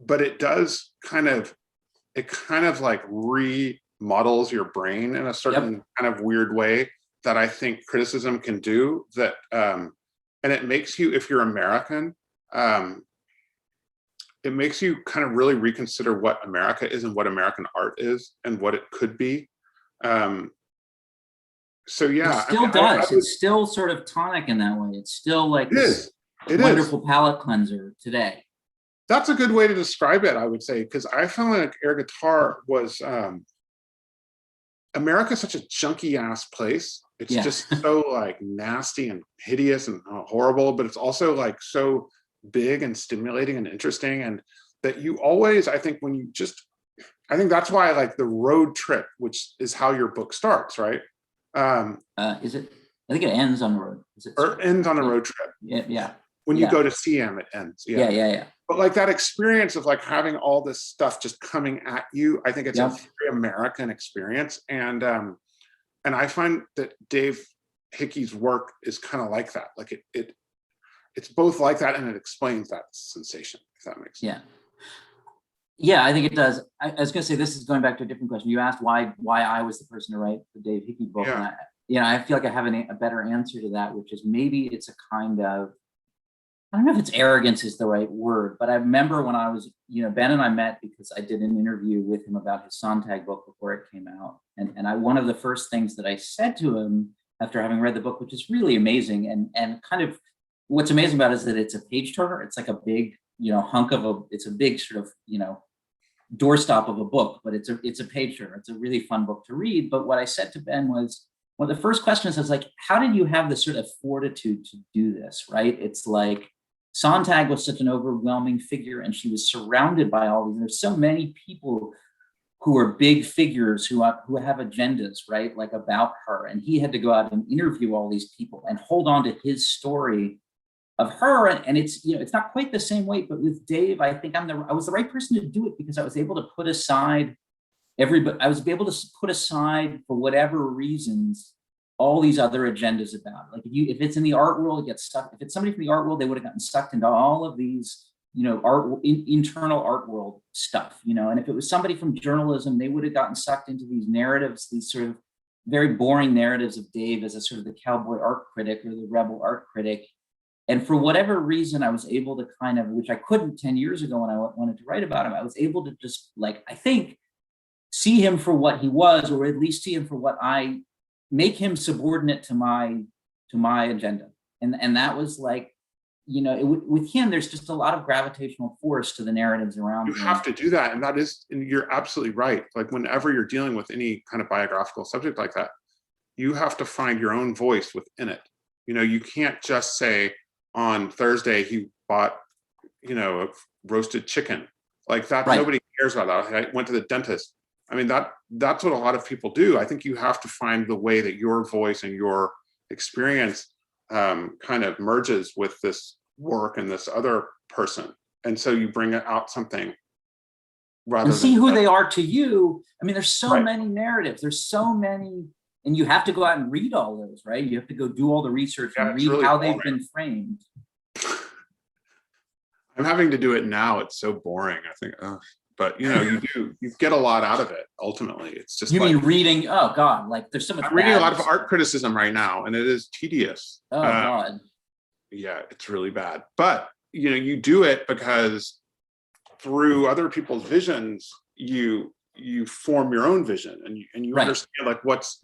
[SPEAKER 3] But it does kind of like remodels your brain in a certain kind of weird way that I think criticism can do. That and it makes you, if you're American, it makes you kind of really reconsider what America is and what American art is and what it could be. So yeah,
[SPEAKER 2] it still does. It's still sort of tonic in that way. It's still like this wonderful palate cleanser today.
[SPEAKER 3] That's a good way to describe it, I would say, because I felt like air guitar was America's such a junky ass place. It's just so like nasty and hideous and horrible, but it's also like so big and stimulating and interesting, and that you always, I think, when you just, I think that's why I like the road trip, which is how your book starts, right?
[SPEAKER 2] Is it? I think it ends on the road. Is it?
[SPEAKER 3] Or ends on a road trip.
[SPEAKER 2] Yeah.
[SPEAKER 3] When you go to see him, it ends.
[SPEAKER 2] Yeah.
[SPEAKER 3] But like that experience of like having all this stuff just coming at you, I think it's a very American experience. And I find that Dave Hickey's work is kind of like that. Like it's both like that, and it explains that sensation, if that makes sense.
[SPEAKER 2] Yeah, I think it does. I was going to say, this is going back to a different question. You asked why I was the person to write the Dave Hickey book.
[SPEAKER 3] Yeah.
[SPEAKER 2] And I feel like I have a better answer to that, which is maybe it's a kind of, I don't know if it's arrogance is the right word, but I remember when I was, Ben and I met because I did an interview with him about his Sontag book before it came out. And one of the first things that I said to him after having read the book, which is really amazing, and kind of what's amazing about it is that it's a page turner. It's like a big, it's a big sort of, doorstop of a book, but it's a page turner. It's a really fun book to read. But what I said to Ben was, one of the first questions was like, how did you have the sort of fortitude to do this, right? It's like Sontag was such an overwhelming figure, and she was surrounded by all these. There's so many people who are big figures who have agendas, right? Like about her, and he had to go out and interview all these people and hold on to his story of her. And it's, it's not quite the same weight, but with Dave, I think I was the right person to do it because I was able to put aside I was able to put aside, for whatever reasons, all these other agendas about it. Like if it's in the art world, it gets stuck. If it's somebody from the art world, they would have gotten sucked into all of these, internal art world stuff, and if it was somebody from journalism, they would have gotten sucked into these narratives, these sort of very boring narratives of Dave as a sort of the cowboy art critic or the rebel art critic. And for whatever reason, I was able to kind of, which I couldn't 10 years ago when I wanted to write about him, I was able to just I think, see him for what he was, or at least see him for what make him subordinate to my agenda. And that was like, with him, there's just a lot of gravitational force to the narratives around him.
[SPEAKER 3] You have to do that. And you're absolutely right. Like whenever you're dealing with any kind of biographical subject like that, you have to find your own voice within it. You can't just say, on Thursday he bought, a roasted chicken. Like that, nobody cares about that. I went to the dentist. I mean, that's what a lot of people do. I think you have to find the way that your voice and your experience kind of merges with this work and this other person. And so you bring out something rather
[SPEAKER 2] and see who they are to you. I mean, there's so many narratives. There's so many, and you have to go out and read all those, right? You have to go do all the research and read really how they've been framed.
[SPEAKER 3] I'm having to do it now. It's so boring. I think, but you get a lot out of it. Ultimately, it's just.
[SPEAKER 2] You mean reading? Oh God, like there's so much.
[SPEAKER 3] I'm reading a lot of art criticism right now, and it is tedious.
[SPEAKER 2] Oh God.
[SPEAKER 3] Yeah, it's really bad. But you do it because through other people's visions, you form your own vision, and you understand like what's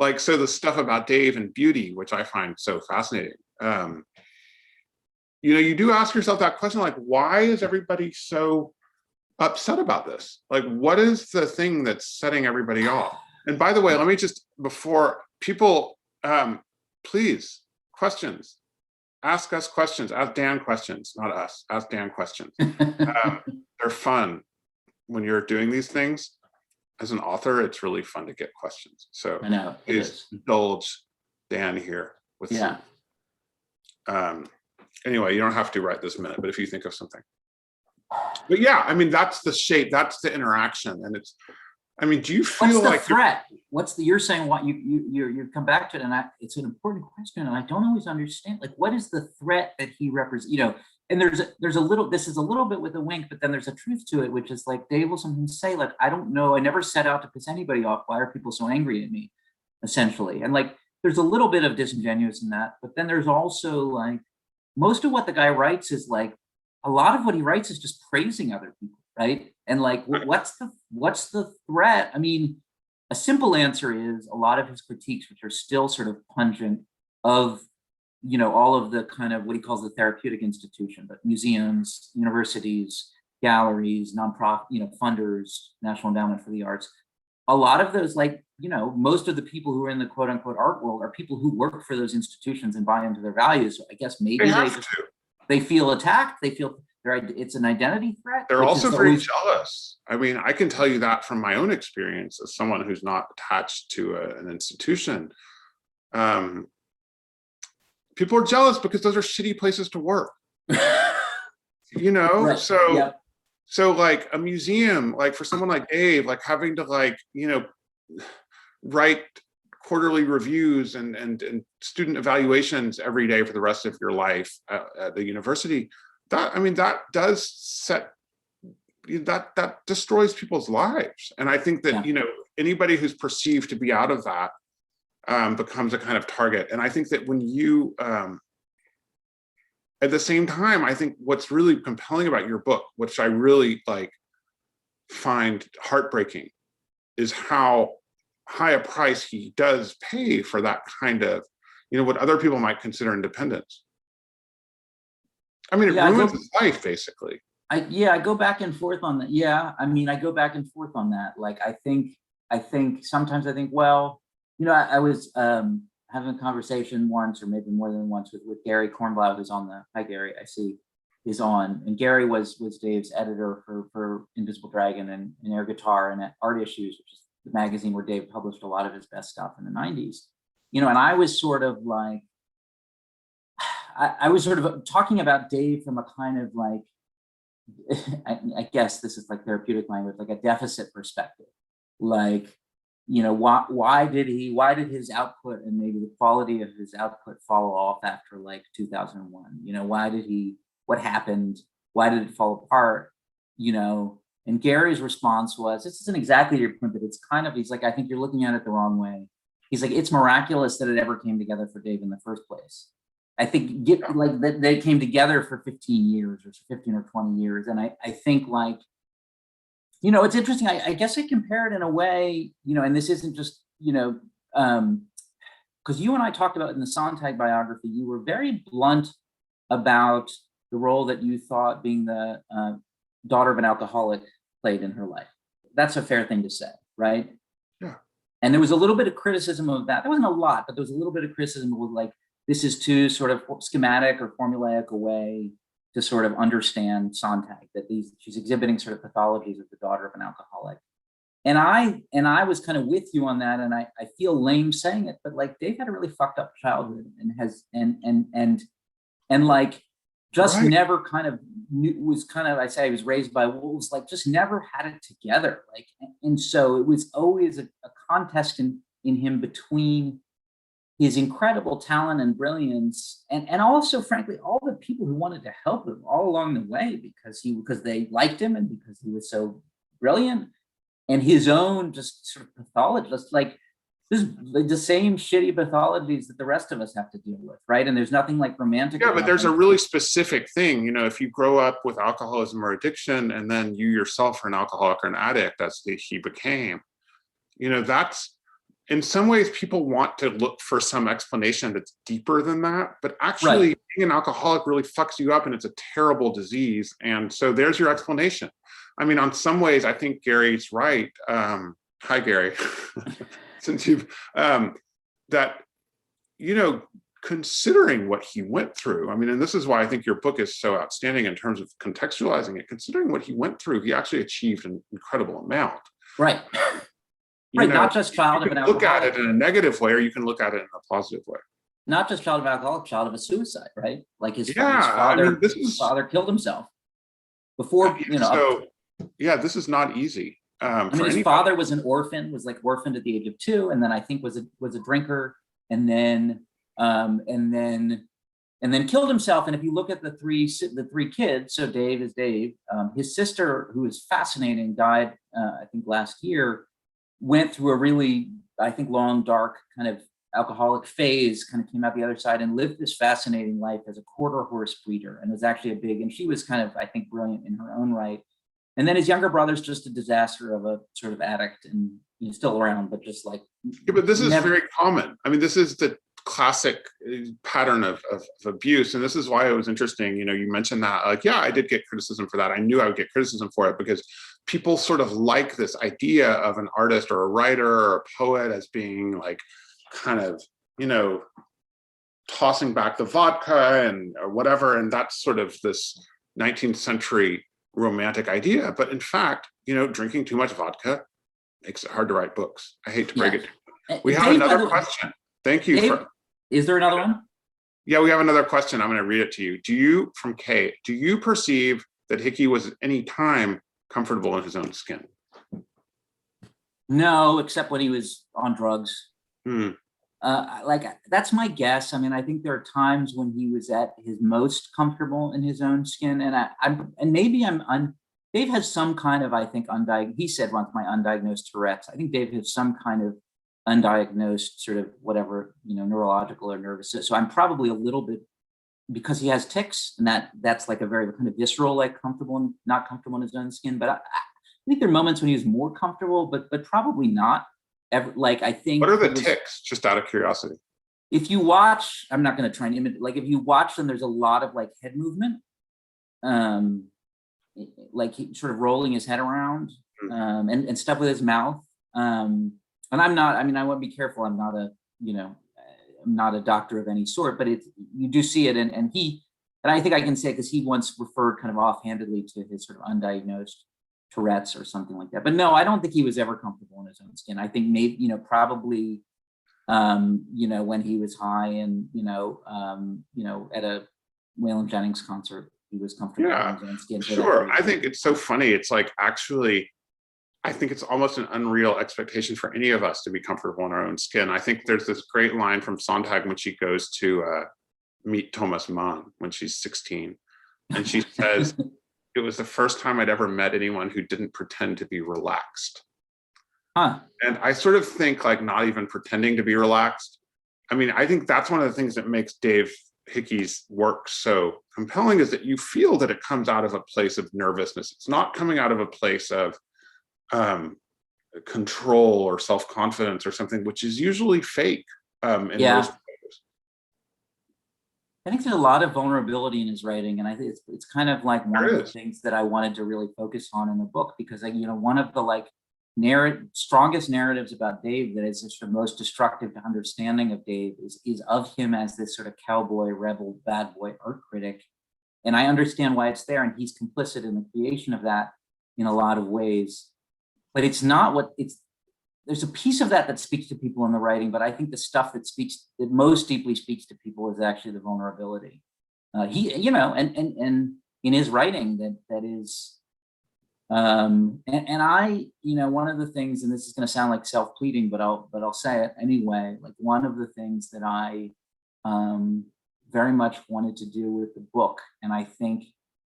[SPEAKER 3] like. So the stuff about Dave and beauty, which I find so fascinating. You do ask yourself that question, like, why is everybody so upset about this? Like, what is the thing that's setting everybody off? And by the way, let me just, before people, please, questions, ask us questions, ask Dan questions, not us, ask Dan questions. They're fun when you're doing these things. as an author, it's really fun to get questions. So
[SPEAKER 2] I know it
[SPEAKER 3] please
[SPEAKER 2] is.
[SPEAKER 3] indulge Dan here with
[SPEAKER 2] Yeah.
[SPEAKER 3] anyway, you don't have to right this minute, but if you think of something. But yeah, I mean, that's the shape, that's the interaction. And it's, I mean, do you feel
[SPEAKER 2] What's the
[SPEAKER 3] like
[SPEAKER 2] threat? You're saying what you come back to it, and it's an important question, and I don't always understand. Like, what is the threat that he represents? You know, and there's a little. This is a little bit with a wink, but then there's a truth to it, which is like Dave will sometimes say, like, I don't know. I never set out to piss anybody off. Why are people so angry at me? Essentially, and like, there's a little bit of disingenuous in that, but then there's also like most of what the guy writes is like a lot of what he writes is just praising other people, right? And like, what's the threat? I mean, a simple answer is a lot of his critiques, which are still sort of pungent of, you know, all of the kind of what he calls the therapeutic institution, but museums, universities, galleries, nonprofit, you know, funders, National Endowment for the Arts. A lot of those, like, you know, most of the people who are in the quote unquote art world are people who work for those institutions and buy into their values. So I guess maybe they feel attacked. They feel it's an identity threat.
[SPEAKER 3] they're also very jealous. I mean, I can tell you that from my own experience as someone who's not attached to an institution. People are jealous because those are shitty places to work. You know,
[SPEAKER 2] right.
[SPEAKER 3] So
[SPEAKER 2] Yep.
[SPEAKER 3] So like a museum, like for someone like Dave, like having to like, you know, write quarterly reviews and student evaluations every day for the rest of your life at the university, that, I mean, that does set, that destroys people's lives. And I think that, you know, anybody who's perceived to be out of that becomes a kind of target. And I think that when you, at the same time, I think what's really compelling about your book, which I really like find heartbreaking, is how high a price he does pay for that kind of, you know, what other people might consider independence. I mean, it ruins his life, basically.
[SPEAKER 2] I go back and forth on that. Yeah, I mean, I go back and forth on that. Like, I think sometimes I think, well, you know, I was having a conversation once, or maybe more than once, with Gary Kornblau, who's on the, hi Gary, I see is on, and Gary was Dave's editor for Invisible Dragon and Air Guitar and Art Issues, which is the magazine where Dave published a lot of his best stuff in the 90s. You know, and I was sort of like, I was sort of talking about Dave from a kind of like, I guess this is like therapeutic language, like a deficit perspective. Like, you know, why did his output and maybe the quality of his output fall off after like 2001? You know, what happened? Why did it fall apart? You know, and Gary's response was, this isn't exactly your point, but it's kind of, he's like, I think you're looking at it the wrong way. He's like, it's miraculous that it ever came together for Dave in the first place. I think like that they came together for 15 years or 15 or 20 years. And I think like, you know, it's interesting. I guess I compare it in a way, you know, and this isn't just, you know, because you and I talked about in the Sontag biography, you were very blunt about the role that you thought being the daughter of an alcoholic played in her life. That's a fair thing to say, right?
[SPEAKER 3] Yeah.
[SPEAKER 2] And there was a little bit of criticism of that. There wasn't a lot, but there was a little bit of criticism of like, this is too sort of schematic or formulaic a way to sort of understand Sontag, that she's exhibiting sort of pathologies of the daughter of an alcoholic. And I was kind of with you on that, and I feel lame saying it, but like Dave had a really fucked up childhood and has and like just never kind of was kind of, I say he was raised by wolves, like just never had it together. Like, and so it was always a contest in him between his incredible talent and brilliance, and also, frankly, all the people who wanted to help him all along the way because they liked him and because he was so brilliant, and his own just sort of pathology, just like this, the same shitty pathologies that the rest of us have to deal with, right? And there's nothing like romantic.
[SPEAKER 3] Yeah, but there's a really specific thing, you know, if you grow up with alcoholism or addiction, and then you yourself are an alcoholic or an addict, as he became, you know, that's, in some ways, people want to look for some explanation that's deeper than that, but actually being an alcoholic really fucks you up, and it's a terrible disease. And so there's your explanation. I mean, on some ways, I think Gary's right. Hi, Gary. Since you've, that, you know, considering what he went through, I mean, and this is why I think your book is so outstanding in terms of contextualizing it, considering what he went through, he actually achieved an incredible amount.
[SPEAKER 2] Right.
[SPEAKER 3] You
[SPEAKER 2] Right,
[SPEAKER 3] know,
[SPEAKER 2] not just child
[SPEAKER 3] you
[SPEAKER 2] of an
[SPEAKER 3] can look at
[SPEAKER 2] alcoholic,
[SPEAKER 3] it in a negative way, or you can look at it in a positive way.
[SPEAKER 2] not just child of alcoholic, child of a suicide, right? Like his
[SPEAKER 3] Yeah, I mean,
[SPEAKER 2] father killed himself before,
[SPEAKER 3] so yeah, this is not easy.
[SPEAKER 2] I mean, his father was an orphan, was like orphaned at the age of 2, and then I think was a drinker, and then killed himself. And if you look at the three kids, so Dave is Dave. His sister, who is fascinating, died I think last year. Went through a really, I think, long, dark kind of alcoholic phase. Kind of came out the other side and lived this fascinating life as a quarter horse breeder, and was actually and she was kind of, I think, brilliant in her own right. And then his younger brother's just a disaster of a sort of addict, and he's still around, but just like.
[SPEAKER 3] Yeah, but this is very common. I mean, this is the classic pattern of abuse. And this is why it was interesting. You know, you mentioned that, like, yeah, I did get criticism for that. I knew I would get criticism for it because people sort of like this idea of an artist or a writer or a poet as being like kind of, you know, tossing back the vodka and or whatever. And that's sort of this 19th century romantic idea. But in fact, you know, drinking too much vodka makes it hard to write books. I hate to break it. We have another question. Thank you.
[SPEAKER 2] Dave, is there another one?
[SPEAKER 3] Yeah, we have another question. I'm going to read it to you. From Kay, do you perceive that Hickey was at any time comfortable in his own skin?
[SPEAKER 2] No, except when he was on drugs.
[SPEAKER 3] Hmm.
[SPEAKER 2] Like, that's my guess. I mean, I think there are times when he was at his most comfortable in his own skin, and maybe Dave has some kind of, I think, he said once, my undiagnosed Tourette's. I think Dave has some kind of undiagnosed sort of whatever, you know, neurological or nervous. So I'm probably a little bit, because he has tics, and that's like a very kind of visceral, like comfortable and not comfortable in his own skin. But I think there are moments when he was more comfortable, but probably not ever. Like, I think.
[SPEAKER 3] What are the tics? Just out of curiosity.
[SPEAKER 2] If you watch, I'm not going to try and imitate. Like, if you watch them, there's a lot of like head movement, like he sort of rolling his head around, and stuff with his mouth. And I'm not, I mean, I want to be careful. I'm not a, you know, I'm not a doctor of any sort, but you do see it. And I think I can say, because he once referred kind of offhandedly to his sort of undiagnosed Tourette's or something like that. But no, I don't think he was ever comfortable in his own skin. I think maybe, you know, probably, you know, when he was high and, you know, at a Waylon Jennings concert, he was comfortable in his own skin.
[SPEAKER 3] Sure. I think it's so funny. It's like, actually, I think it's almost an unreal expectation for any of us to be comfortable in our own skin. I think there's this great line from Sontag when she goes to meet Thomas Mann when she's 16. And she says, it was the first time I'd ever met anyone who didn't pretend to be relaxed.
[SPEAKER 2] Huh.
[SPEAKER 3] And I sort of think, like, not even pretending to be relaxed. I mean, I think that's one of the things that makes Dave Hickey's work so compelling, is that you feel that it comes out of a place of nervousness. It's not coming out of a place of control or self-confidence or something, which is usually fake. In most ways.
[SPEAKER 2] I think there's a lot of vulnerability in his writing, and I think it's kind of like one of the things that I wanted to really focus on in the book, because, like, you know, one of the like strongest narratives about Dave that is the most destructive to understanding of Dave is of him as this sort of cowboy, rebel, bad boy art critic. And I understand why it's there, and he's complicit in the creation of that in a lot of ways. But it's not there's a piece of that speaks to people in the writing, but I think the stuff that most deeply speaks to people is actually the vulnerability. He, you know, and in his writing that is, and I, you know, one of the things, and this is going to sound like self-pleading, but I'll say it anyway. Like, one of the things that I very much wanted to do with the book, and I think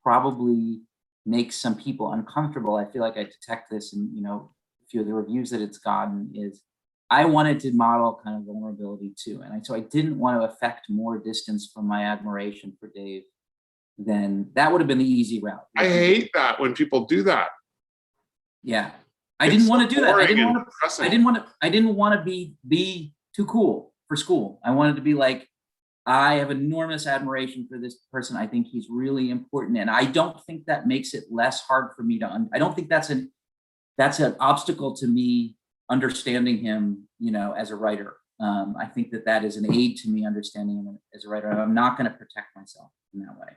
[SPEAKER 2] probably makes some people uncomfortable. I feel like I detect this in, you know, a few of the reviews that it's gotten, is I wanted to model kind of vulnerability too. And so I didn't want to affect more distance from my admiration for Dave than that would have been the easy route.
[SPEAKER 3] I hate that when people do that.
[SPEAKER 2] Yeah. I didn't want to do that. I didn't want to be too cool for school. I wanted to be like, I have enormous admiration for this person. I think he's really important. And I don't think that makes it less hard for me to, I don't think that's an obstacle to me understanding him, you know, as a writer. I think that is an aid to me understanding him as a writer. I'm not going to protect myself in that way.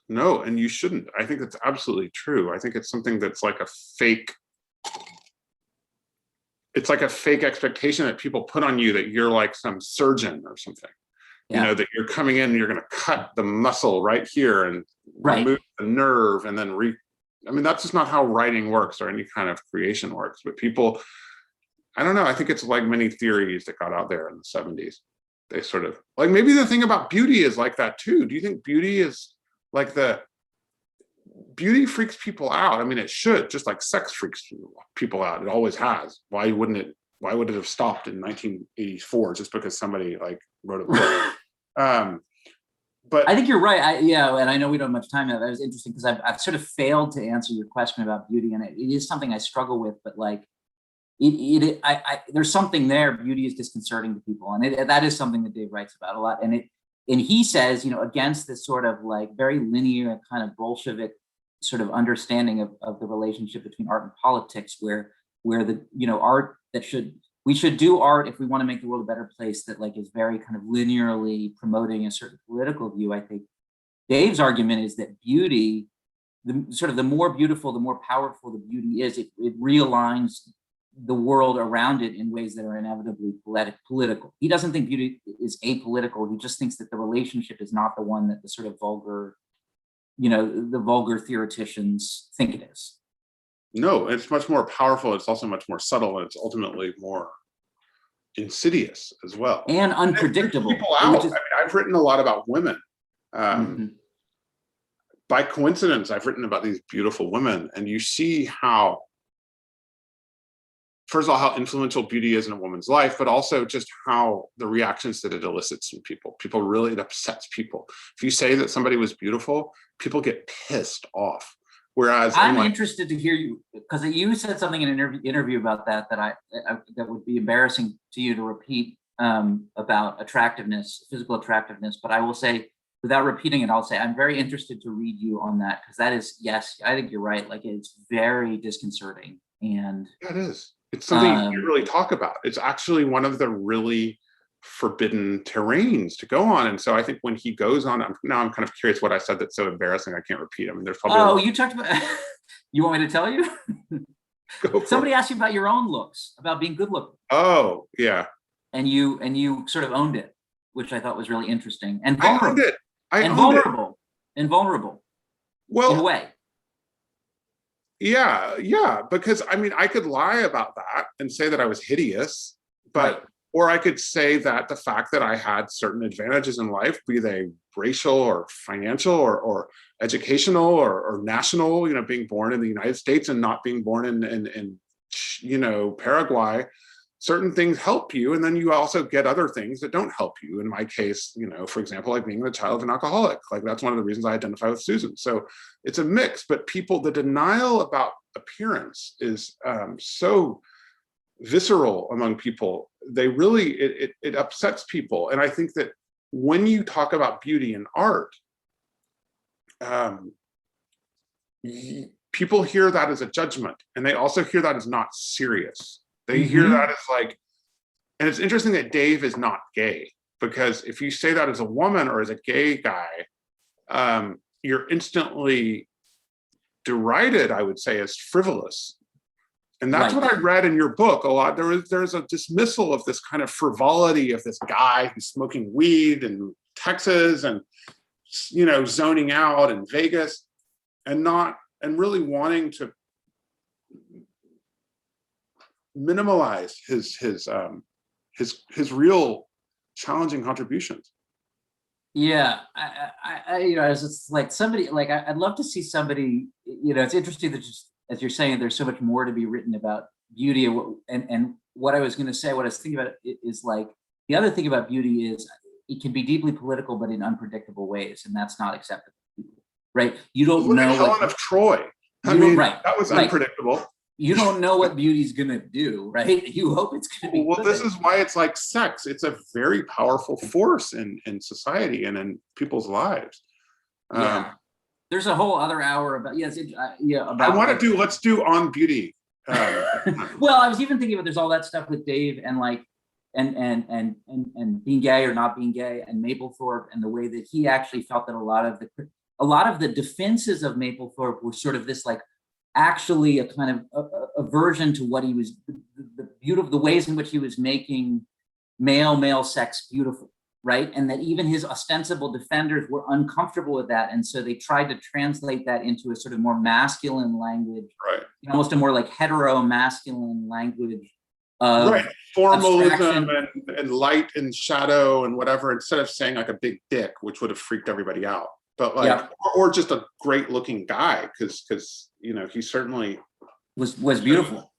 [SPEAKER 3] No, and you shouldn't. I think that's absolutely true. I think it's something that's like a fake it's like a fake expectation that people put on you that you're like some surgeon or something. You know, that you're coming in and you're going to cut the muscle right here and remove the nerve and then I mean, that's just not how writing works or any kind of creation works. But people, I don't know, I think it's like many theories that got out there in the 70s. They sort of, like, maybe the thing about beauty is like that too. Do you think beauty is like beauty freaks people out? I mean, it should, just like sex freaks people out. It always has. Why would it have stopped in 1984 just because somebody like wrote a book? But
[SPEAKER 2] I think you're right. And I know we don't have much time now. That was interesting because I've sort of failed to answer your question about beauty, and it is something I struggle with. But like, there's something there. Beauty is disconcerting to people, and that is something that Dave writes about a lot. And he says, against this sort of like very linear kind of Bolshevik sort of understanding of the relationship between art and politics, where the art we should do art if we want to make the world a better place that like is very kind of linearly promoting a certain political view. I think Dave's argument is that beauty, the more beautiful, the more powerful the beauty is, it realigns the world around it in ways that are inevitably political. He doesn't think beauty is apolitical. He just thinks that the relationship is not the one that the sort of vulgar, the vulgar theoreticians think it is.
[SPEAKER 3] No, it's much more powerful. It's also much more subtle, and it's ultimately more insidious as well.
[SPEAKER 2] And unpredictable.
[SPEAKER 3] People out. I mean, I've written a lot about women. By coincidence, I've written about these beautiful women, and you see how, first of all, how influential beauty is in a woman's life, but also just how the reactions that it elicits in people. It upsets people. If you say that somebody was beautiful, people get pissed off. Whereas
[SPEAKER 2] I'm interested to hear you, because you said something in an interview about that that would be embarrassing to you to repeat about attractiveness, physical attractiveness. But I will say, without repeating it, I'll say I'm very interested to read you on that, because that is, yes, I think you're right. Like, it's very disconcerting. And
[SPEAKER 3] yeah, it is. It's something you can't really talk about. It's actually one of the really forbidden terrains to go on. And so I think when he goes on, now I'm kind of curious what I said that's so embarrassing I can't repeat. I mean, there's probably
[SPEAKER 2] you talked about you want me to tell you? Somebody asked you about your own looks, about being good looking.
[SPEAKER 3] Oh, yeah.
[SPEAKER 2] And you sort of owned it, which I thought was really interesting and vulnerable.
[SPEAKER 3] I owned it.
[SPEAKER 2] And vulnerable.
[SPEAKER 3] Well,
[SPEAKER 2] in a way.
[SPEAKER 3] Yeah, because I mean, I could lie about that and say that I was hideous, but or I could say that the fact that I had certain advantages in life, be they racial or financial or educational or national, being born in the United States and not being born in Paraguay, certain things help you. And then you also get other things that don't help you. In my case, for example, like being the child of an alcoholic, like that's one of the reasons I identify with Susan. So it's a mix, but the denial about appearance is so visceral among people. They really, it upsets people. And I think that when you talk about beauty and art, people hear that as a judgment, and they also hear that as not serious. They hear that as like, and it's interesting that Dave is not gay, because if you say that as a woman or as a gay guy, you're instantly derided, I would say, as frivolous. And that's what I read in your book a lot. There's a dismissal of this kind of frivolity of this guy who's smoking weed in Texas and, zoning out in Vegas and really wanting to minimalize his real challenging contributions.
[SPEAKER 2] Yeah, it's just like somebody, like I'd love to see somebody. It's interesting that just as you're saying, there's so much more to be written about beauty, and what I was going to say, what I was thinking about is like the other thing about beauty is it can be deeply political, but in unpredictable ways, and that's not acceptable to people, right? You don't know.
[SPEAKER 3] Helen of Troy. I mean, that was unpredictable.
[SPEAKER 2] You don't know what beauty's gonna do, right? You hope it's gonna be.
[SPEAKER 3] Well, this is why it's like sex. It's a very powerful force in society and in people's lives.
[SPEAKER 2] There's a whole other hour about
[SPEAKER 3] let's do on beauty.
[SPEAKER 2] Well, I was even thinking about there's all that stuff with Dave and like and being gay or not being gay and Mapplethorpe, and the way that he actually felt that a lot of the defenses of Mapplethorpe were sort of this like actually a kind of aversion to what he was, the beautiful, the ways in which he was making male sex beautiful, right? And that even his ostensible defenders were uncomfortable with that. And so they tried to translate that into a sort of more masculine language,
[SPEAKER 3] Right.
[SPEAKER 2] almost a more like hetero-masculine language of
[SPEAKER 3] Right. Formalism
[SPEAKER 2] abstraction.
[SPEAKER 3] and light and shadow and whatever, instead of saying like a big dick, which would have freaked everybody out. But like,
[SPEAKER 2] Yeah.
[SPEAKER 3] or just a great looking guy, because you know, he certainly
[SPEAKER 2] was beautiful.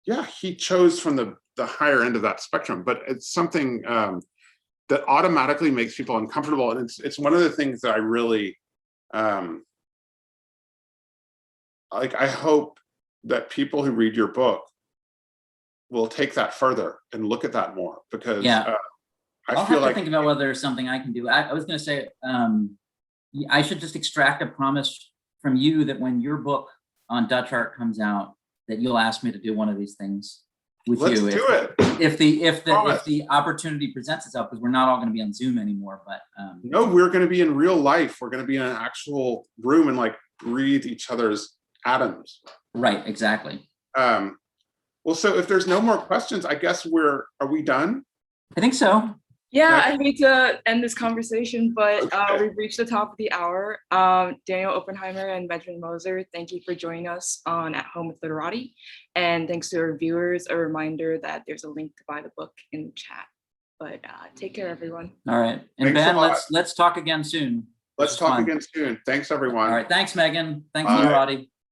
[SPEAKER 3] Yeah, he chose from the higher end of that spectrum, but it's something that automatically makes people uncomfortable. And it's one of the things that I really like. I hope that people who read your book will take that further and look at that more, because
[SPEAKER 2] I'll have to think about whether there's something I can do. I was going to say, I should just extract a promise from you that when your book on Dutch art comes out, that you'll ask me to do one of these things with
[SPEAKER 3] Let's
[SPEAKER 2] you.
[SPEAKER 3] do it.
[SPEAKER 2] If the opportunity presents itself, because we're not all going to be on Zoom anymore. But
[SPEAKER 3] no, we're going to be in real life. We're going to be in an actual room and like breathe each other's atoms.
[SPEAKER 2] Right. Exactly.
[SPEAKER 3] Well, so if there's no more questions, I guess are we done?
[SPEAKER 2] I think so.
[SPEAKER 1] Yeah, I hate to end this conversation, but
[SPEAKER 3] Okay.
[SPEAKER 1] we've reached the top of the hour. Daniel Oppenheimer and Benjamin Moser, thank you for joining us on At Home with Literati. And thanks to our viewers, a reminder that there's a link to buy the book in the chat. But take care, everyone.
[SPEAKER 2] All right. And
[SPEAKER 3] Thanks a
[SPEAKER 2] Ben,
[SPEAKER 3] lot.
[SPEAKER 2] let's talk again soon.
[SPEAKER 3] Let's talk again soon. Thanks, everyone.
[SPEAKER 2] All right. Thanks, Megan. Thanks,
[SPEAKER 3] Bye.
[SPEAKER 2] Literati.